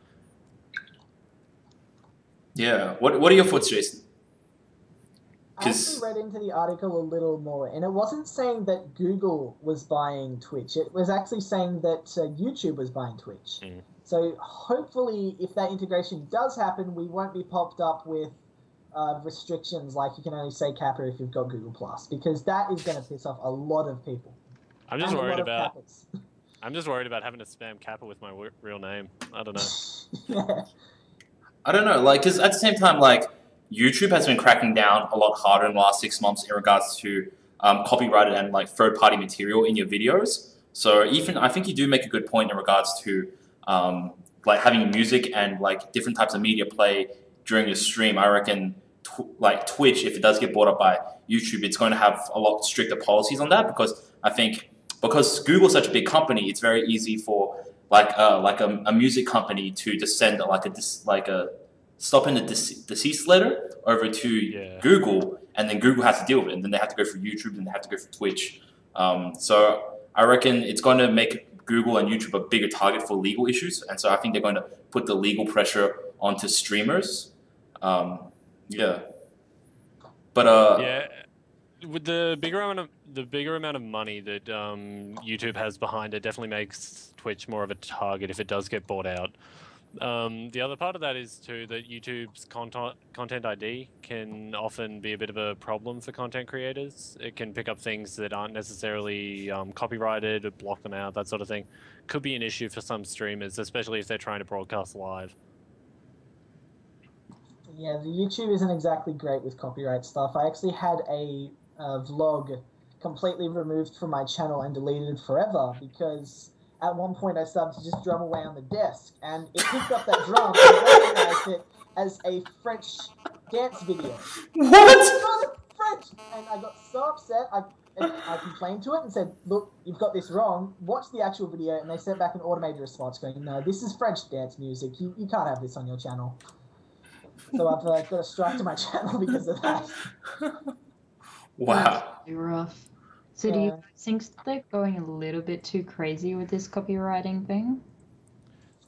Yeah. What are your thoughts, Jason? I actually read into the article a little more, and it wasn't saying that Google was buying Twitch. It was actually saying that YouTube was buying Twitch. So hopefully, if that integration does happen, we won't be popped up with restrictions like you can only say Kappa if you've got Google Plus, because that is going to piss off a lot of people. I'm just worried about having to spam Kappa with my real name. I don't know. Yeah. I don't know, like, because at the same time, like, YouTube has been cracking down a lot harder in the last 6 months in regards to copyrighted and like third-party material in your videos. So even I think you do make a good point in regards to like having music and like different types of media play during your stream. I reckon like Twitch, if it does get bought up by YouTube, it's going to have a lot stricter policies on that, because I think because Google's such a big company, it's very easy for like a music company to just send like a stop in the deceased letter over to Google, and then Google has to deal with it, and then they have to go for YouTube, and they have to go for Twitch. So I reckon it's going to make Google and YouTube a bigger target for legal issues, and so I think they're going to put the legal pressure onto streamers. Yeah. But yeah, with the bigger amount of money that YouTube has behind it, definitely makes Twitch more of a target if it does get bought out. The other part of that is too that YouTube's content ID can often be a bit of a problem for content creators. It can pick up things that aren't necessarily copyrighted, or block them out, that sort of thing. Could be an issue for some streamers, especially if they're trying to broadcast live. Yeah, the YouTube isn't exactly great with copyright stuff. I actually had a vlog completely removed from my channel and deleted forever because at one point I started to just drum away on the desk, and it picked up that drum and recognized it as a French dance video. what? French! And I got so upset, I complained to it and said, look, you've got this wrong, watch the actual video, and they sent back an automated response going, no, this is French dance music, you can't have this on your channel. So I've got a strike to my channel because of that. Wow. That's really rough. So do you think they're going a little bit too crazy with this copywriting thing?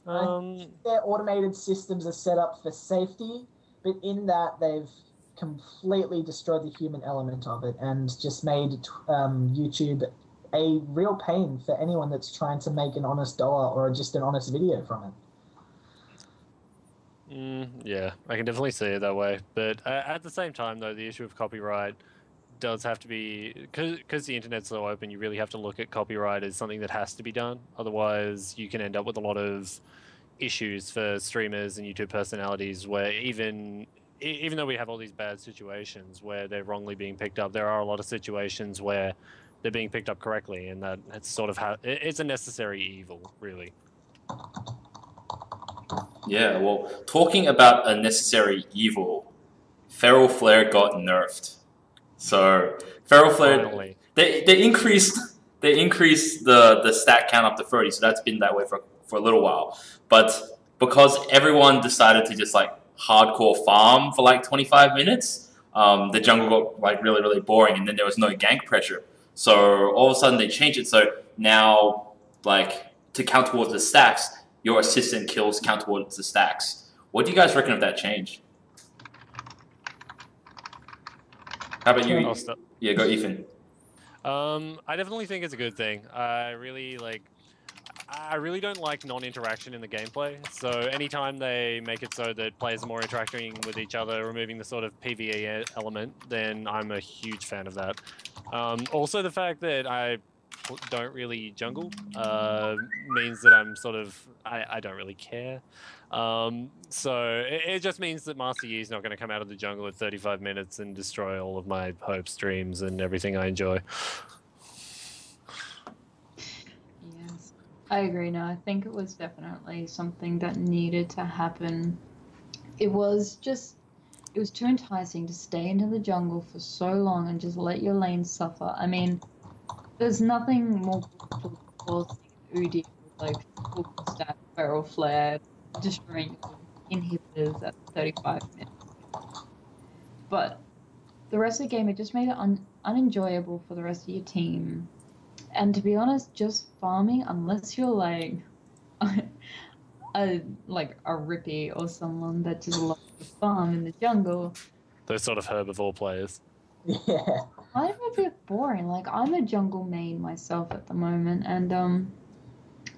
I think their automated systems are set up for safety, but in that they've completely destroyed the human element of it and just made YouTube a real pain for anyone that's trying to make an honest dollar or just an honest video from it. Yeah, I can definitely see it that way. But at the same time, though, the issue of copyright does have to be, because the internet's so open, you really have to look at copyright as something that has to be done. Otherwise, you can end up with a lot of issues for streamers and YouTube personalities where even though we have all these bad situations where they're wrongly being picked up, there are a lot of situations where they're being picked up correctly, and that it's sort of it's a necessary evil, really. Yeah, well, talking about a necessary evil, Feral Flare got nerfed. So Feral Flare, Finally. they increased the stat count up to 30, so that's been that way for a little while. But because everyone decided to just like hardcore farm for like 25 minutes, the jungle got like really, really boring, and then there was no gank pressure. So all of a sudden they change it. So now, like, to count towards the stacks, your assistant kills count towards the stacks. What do you guys reckon of that change? How about you? Yeah, go Ethan. I definitely think it's a good thing. I really don't like non-interaction in the gameplay. So anytime they make it so that players are more interacting with each other, removing the sort of PvE element, then I'm a huge fan of that. Also, the fact that I don't really jungle means that I'm sort of I don't really care. So it just means that Master Yi is not going to come out of the jungle at 35 minutes and destroy all of my hope streams and everything I enjoy. Yes, I agree. No, I think it was definitely something that needed to happen. It was too enticing to stay into the jungle for so long and just let your lane suffer. I mean, there's nothing more forcing Udi with like full stack barrel flare, destroying inhibitors at 35 minutes. But the rest of the game, it just made it unenjoyable for the rest of your team. And to be honest, just farming, unless you're like a Rippy or someone that just loves to farm in the jungle. Those sort of herbivore players. Yeah. Kind of a bit boring. Like, I'm a jungle main myself at the moment, and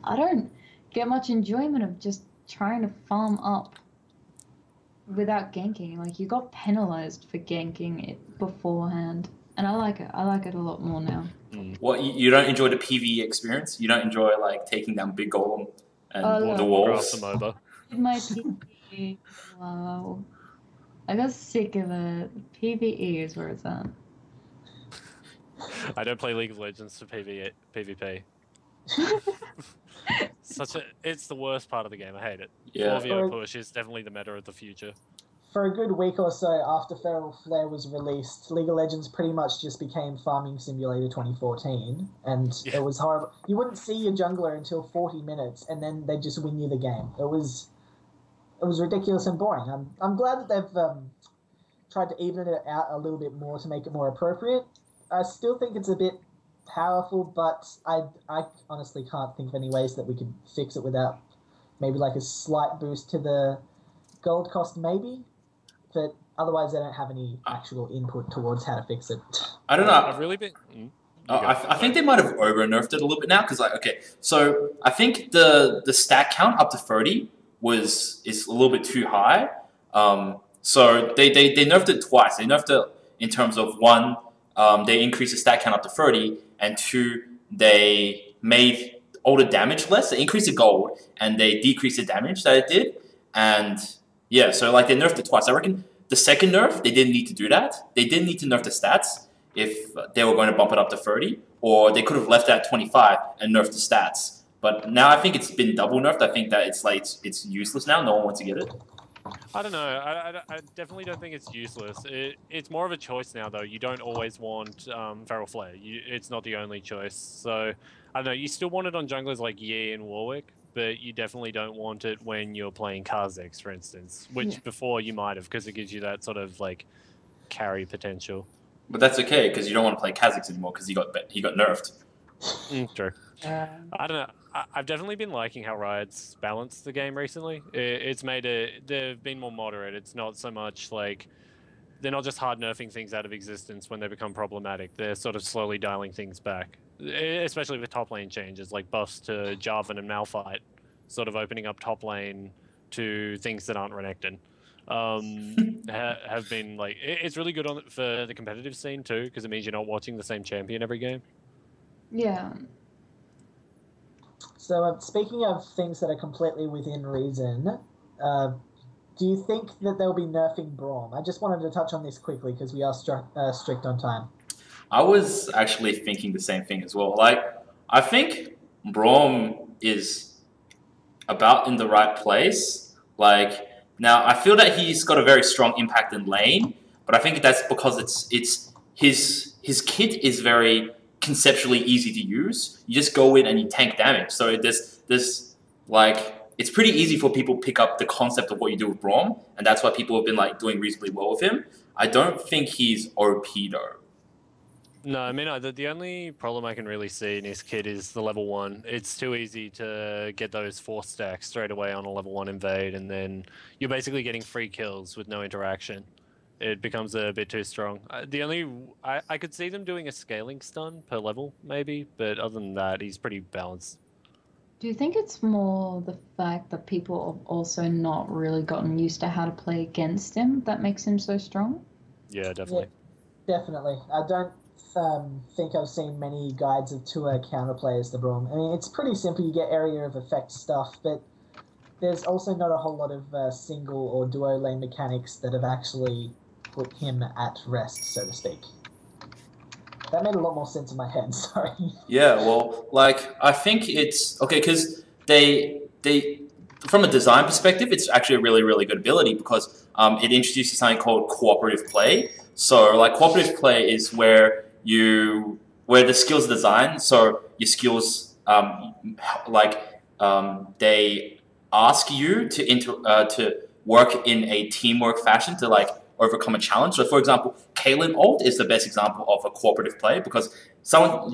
I don't get much enjoyment of just trying to farm up without ganking. Like, you got penalized for ganking it beforehand, and I like it. I like it a lot more now. What, you don't enjoy the PvE experience? You don't enjoy like taking down big golem and the walls? Grass them over. My PvE, wow. I got sick of it. PvE is where it's at. I don't play League of Legends for PvP. It's the worst part of the game. I hate it. Yeah. 4v push is definitely the meta of the future. For a good week or so after Feral Flare was released, League of Legends pretty much just became Farming Simulator 2014, and It was horrible. You wouldn't see your jungler until 40 minutes, and then they'd just win you the game. It was ridiculous and boring. I'm glad that they've tried to even it out a little bit more to make it more appropriate. I still think it's a bit powerful, but I honestly can't think of any ways that we could fix it without maybe like a slight boost to the gold cost, maybe. But otherwise, they don't have any actual input towards how to fix it. I don't know. I've really been. I think they might have over-nerfed it a little bit now, because so I think the stack count up to 30 is a little bit too high. So they nerfed it twice. They nerfed it in terms of one, they increased the stack count up to 30, and two, they made all the damage less. They increased the gold, and they decreased the damage that it did. And yeah, so like they nerfed it twice. I reckon the second nerf, they didn't need to do that. They didn't need to nerf the stats if they were going to bump it up to 30, or they could have left it at 25 and nerfed the stats. But now I think it's been double nerfed. I think that it's useless now. No one wants to get it. I don't know. I definitely don't think it's useless. It's more of a choice now, though. You don't always want Feral Flare. It's not the only choice. So, I don't know. You still want it on junglers like Yi and Warwick, but you definitely don't want it when you're playing Kha'Zix, for instance, which before you might have, because it gives you that sort of like carry potential. But that's okay, because you don't want to play Kha'Zix anymore, because he got nerfed. True. I don't know. I've definitely been liking how Riot's balanced the game recently. It's made it. They've been more moderate. It's not so much like they're not just hard nerfing things out of existence when they become problematic. They're sort of slowly dialing things back, especially with top lane changes like buffs to Jarvan and Malphite, sort of opening up top lane to things that aren't Renekton. Have been like it's really good for the competitive scene too, because it means you're not watching the same champion every game. Yeah. So speaking of things that are completely within reason, do you think that they'll be nerfing Braum? I just wanted to touch on this quickly because we are strict on time. I was actually thinking the same thing as well. Like, I think Braum is about in the right place. Like, now I feel that he's got a very strong impact in lane, but I think that's because it's his kit is very conceptually easy to use. You just go in and you tank damage. So there's like it's pretty easy for people to pick up the concept of what you do with Braum, and that's why people have been like doing reasonably well with him. I don't think he's OP though. No, I mean, the only problem I can really see in this kit is the level 1. It's too easy to get those 4 stacks straight away on a level 1 invade, and then you're basically getting free kills with no interaction. It becomes a bit too strong. I could see them doing a scaling stun per level, maybe, but other than that, he's pretty balanced. Do you think it's more the fact that people have also not really gotten used to how to play against him that makes him so strong? Yeah, definitely. Yeah, definitely. I don't think I've seen many guides of tour counterplay as the Braum. I mean, it's pretty simple. You get area of effect stuff, but there's also not a whole lot of single or duo lane mechanics that have actually put him at rest, so to speak. That made a lot more sense in my head, sorry. Yeah, well, like, I think it's... Okay, because they from a design perspective, it's actually a really, really good ability because it introduces something called cooperative play. So, like, cooperative play is where the skills are designed, so your skills, they ask you to work in a teamwork fashion to, like, overcome a challenge. So, for example, Caitlyn ult is the best example of a cooperative play because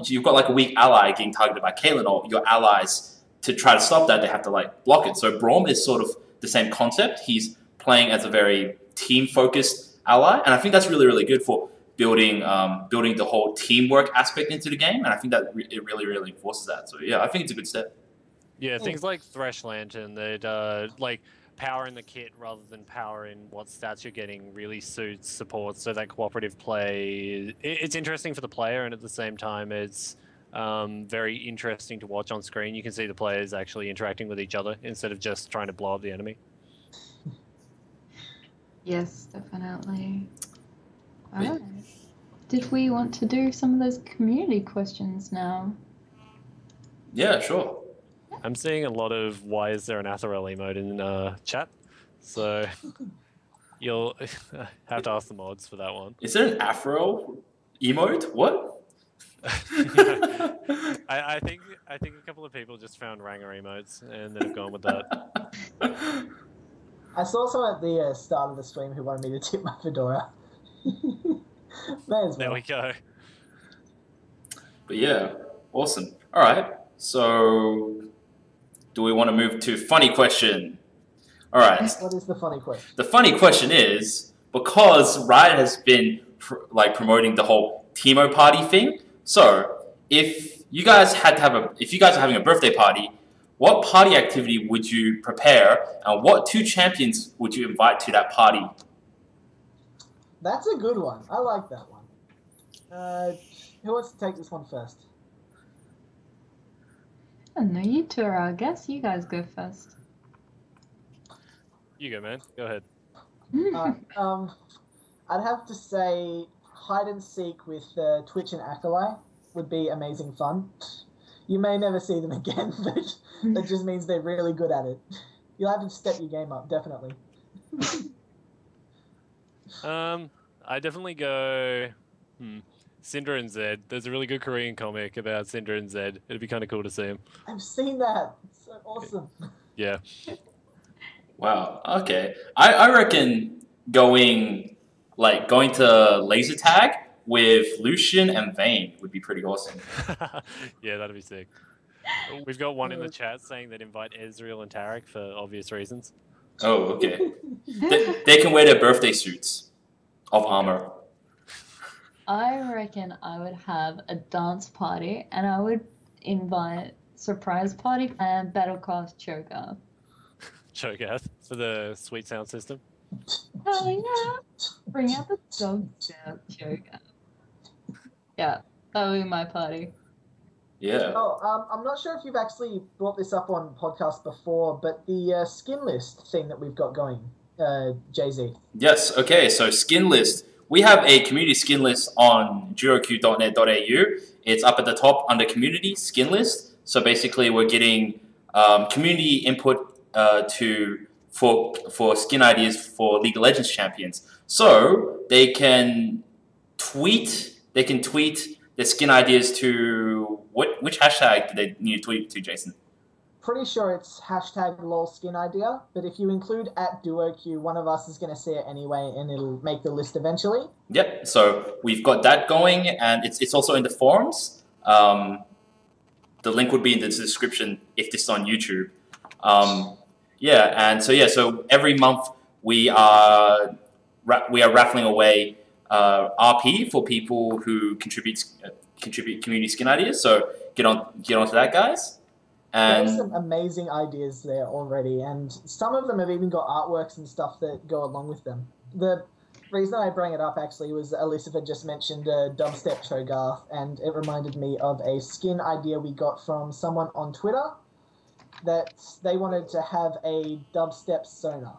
you've got, like, a weak ally getting targeted by Caitlyn ult, your allies, to try to stop that, they have to, like, block it. So Braum is sort of the same concept. He's playing as a very team-focused ally, and I think that's really, really good for building the whole teamwork aspect into the game, and I think that it really, really enforces that. So yeah, I think it's a good step. Yeah, things like Thresh Lantern, that like power in the kit rather than power in what stats you're getting really suits support. So that cooperative play, it's interesting for the player, and at the same time, it's very interesting to watch on screen. You can see the players actually interacting with each other instead of just trying to blow up the enemy. Yes, definitely. Alright. Did we want to do some of those community questions now? Yeah, sure. I'm seeing a lot of why is there an Athorell emote in chat, so you'll have to ask the mods for that one. Is there an Athorell emote? What? I think a couple of people just found Ranger emotes and then have gone with that. I saw someone at the start of the stream who wanted me to tip my fedora. May as well. There we go. But yeah, awesome. All right, so do we want to move to funny question? All right. What is the funny question? The funny question is, because Riot has been promoting the whole Teemo party thing, so if you guys are having a birthday party, what party activity would you prepare, and what 2 champions would you invite to that party? That's a good one. I like that one. Who wants to take this one first? I don't know, you two are our guests. You guys go first. You go, man. Go ahead. I'd have to say hide and seek with Twitch and Acolyte would be amazing fun. You may never see them again, but that just means they're really good at it. You'll have to step your game up, definitely. I definitely go Syndra and Zed. There's a really good Korean comic about Syndra and Zed. It'd be kind of cool to see him. I've seen that. It's so awesome. Yeah. Wow. Okay. I reckon going to laser tag with Lucian and Vayne would be pretty awesome. Yeah, that'd be sick. We've got one in the chat saying that invite Ezreal and Tarek for obvious reasons. Oh, okay. They can wear their birthday suits of armor. I reckon I would have a dance party and I would invite surprise party and Battlecast Cho'Gath. Cho'Gath for the sweet sound system. Oh yeah! Bring out the dog Cho'Gath. Yeah, that would be my party. Yeah. Oh, I'm not sure if you've actually brought this up on podcast before, but the skin list thing that we've got going, JZ. Yes, okay, so skin list. We have a community skin list on duoqueue.net.au. It's up at the top under community skin list. So basically we're getting community input for skin ideas for League of Legends champions. So they can tweet their skin ideas to which hashtag do they need to tweet to, Jason? pretty sure it's hashtag #lolskinidea, but if you include @Duoqueue, one of us is going to see it anyway, and it'll make the list eventually. Yep. So we've got that going, and it's also in the forums. The link would be in the description if this is on YouTube. So every month we are raffling away RP for people who contribute community skin ideas. So get onto that, guys. And There's some amazing ideas there already, and some of them have even got artworks and stuff that go along with them. The reason I bring it up actually was Alicifer just mentioned Dubstep Cho'Gath, and it reminded me of a skin idea we got from someone on Twitter that they wanted to have a Dubstep Sona.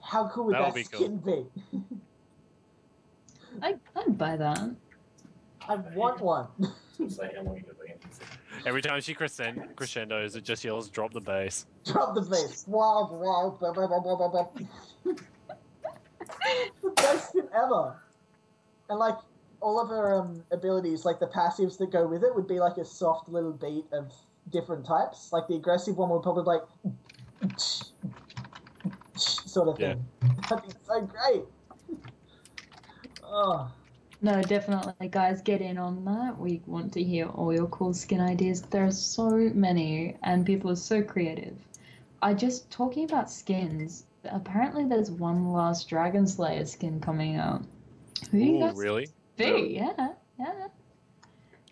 How cool would that skin be? I'd buy that. I want one. Every time she crescendos, it just yells, "Drop the bass." Drop the bass. Wow, wow, blah, blah, blah, blah, blah. The best skin ever. And like all of her abilities, like the passives that go with it, would be like a soft little beat of different types. Like the aggressive one would probably like sort of thing. That'd be so great. Oh. No, definitely, guys, get in on that. We want to hear all your cool skin ideas. There are so many, and people are so creative. Talking about skins, apparently there's one last Dragon Slayer skin coming out. Who do you guys really? see? Yeah.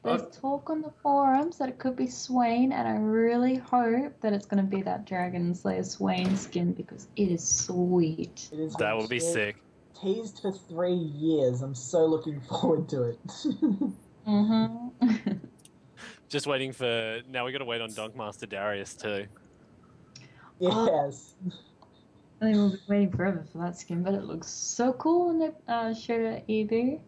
There's talk on the forums that it could be Swain, and I really hope that it's going to be that Dragon Slayer Swain skin because it is sweet. That would be sick. Teased for 3 years. I'm so looking forward to it. Just waiting for... Now we got to wait on Dunkmaster Darius too. Yes. I think we'll be waiting forever for that skin, but it looks so cool when they showed it at EB.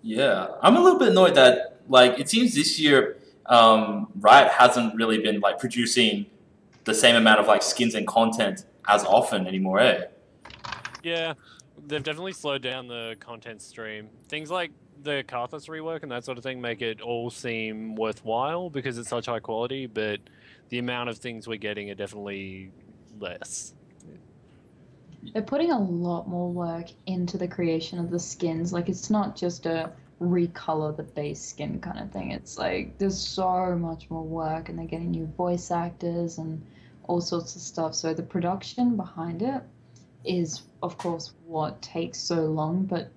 Yeah, I'm a little bit annoyed that it seems this year Riot hasn't really been producing the same amount of skins and content as often anymore, eh? Yeah. They've definitely slowed down the content stream. Things like the Karthus rework and that sort of thing make it all seem worthwhile because it's such high quality, but the amount of things we're getting are definitely less. They're putting a lot more work into the creation of the skins. It's not just a recolor the base skin kind of thing. It's there's so much more work, and they're getting new voice actors and all sorts of stuff. So the production behind it is, of course, what takes so long, but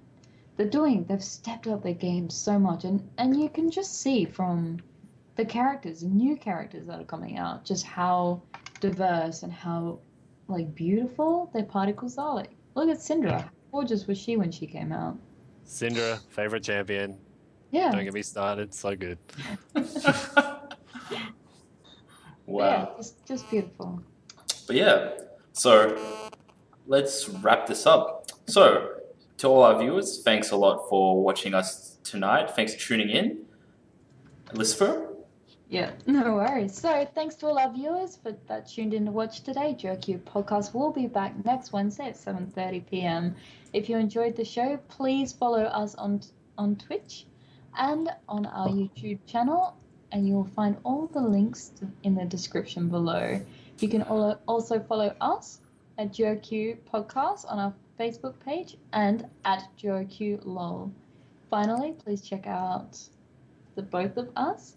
they've stepped up their game so much, and you can just see from the new characters that are coming out, just how diverse and how beautiful their particles are. Look at Syndra. How gorgeous was she when she came out? Syndra, favorite champion. Yeah. Don't get me started. So good. Wow. Yeah, just beautiful. But yeah, so let's wrap this up. So, to all our viewers, thanks a lot for watching us tonight. Thanks for tuning in. Alicifer? Yeah, no worries. So, thanks to all our viewers that tuned in to watch today. Duoqueue podcast will be back next Wednesday at 7:30 p.m. If you enjoyed the show, please follow us on Twitch and on our YouTube channel, and you'll find all the links in the description below. You can also follow us at Duoqueue Podcast on our Facebook page and at Duoqueue LOL. Finally, please check out the both of us,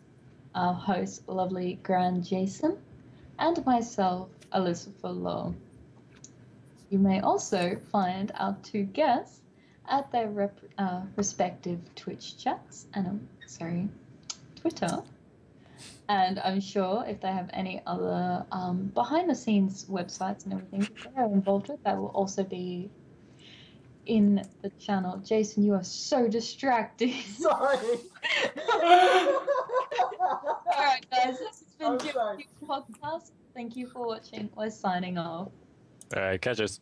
our host, lovely GrandJason, and myself, Alicifer LOL. You may also find our two guests at their respective Twitch chats and Twitter. And I'm sure if they have any other behind-the-scenes websites and everything that they're involved with, that will also be in the channel. Jason, you are so distracting. Sorry. Alright, guys, this has been Duoqueue Podcast. Thank you for watching. We're signing off. All right, catch us.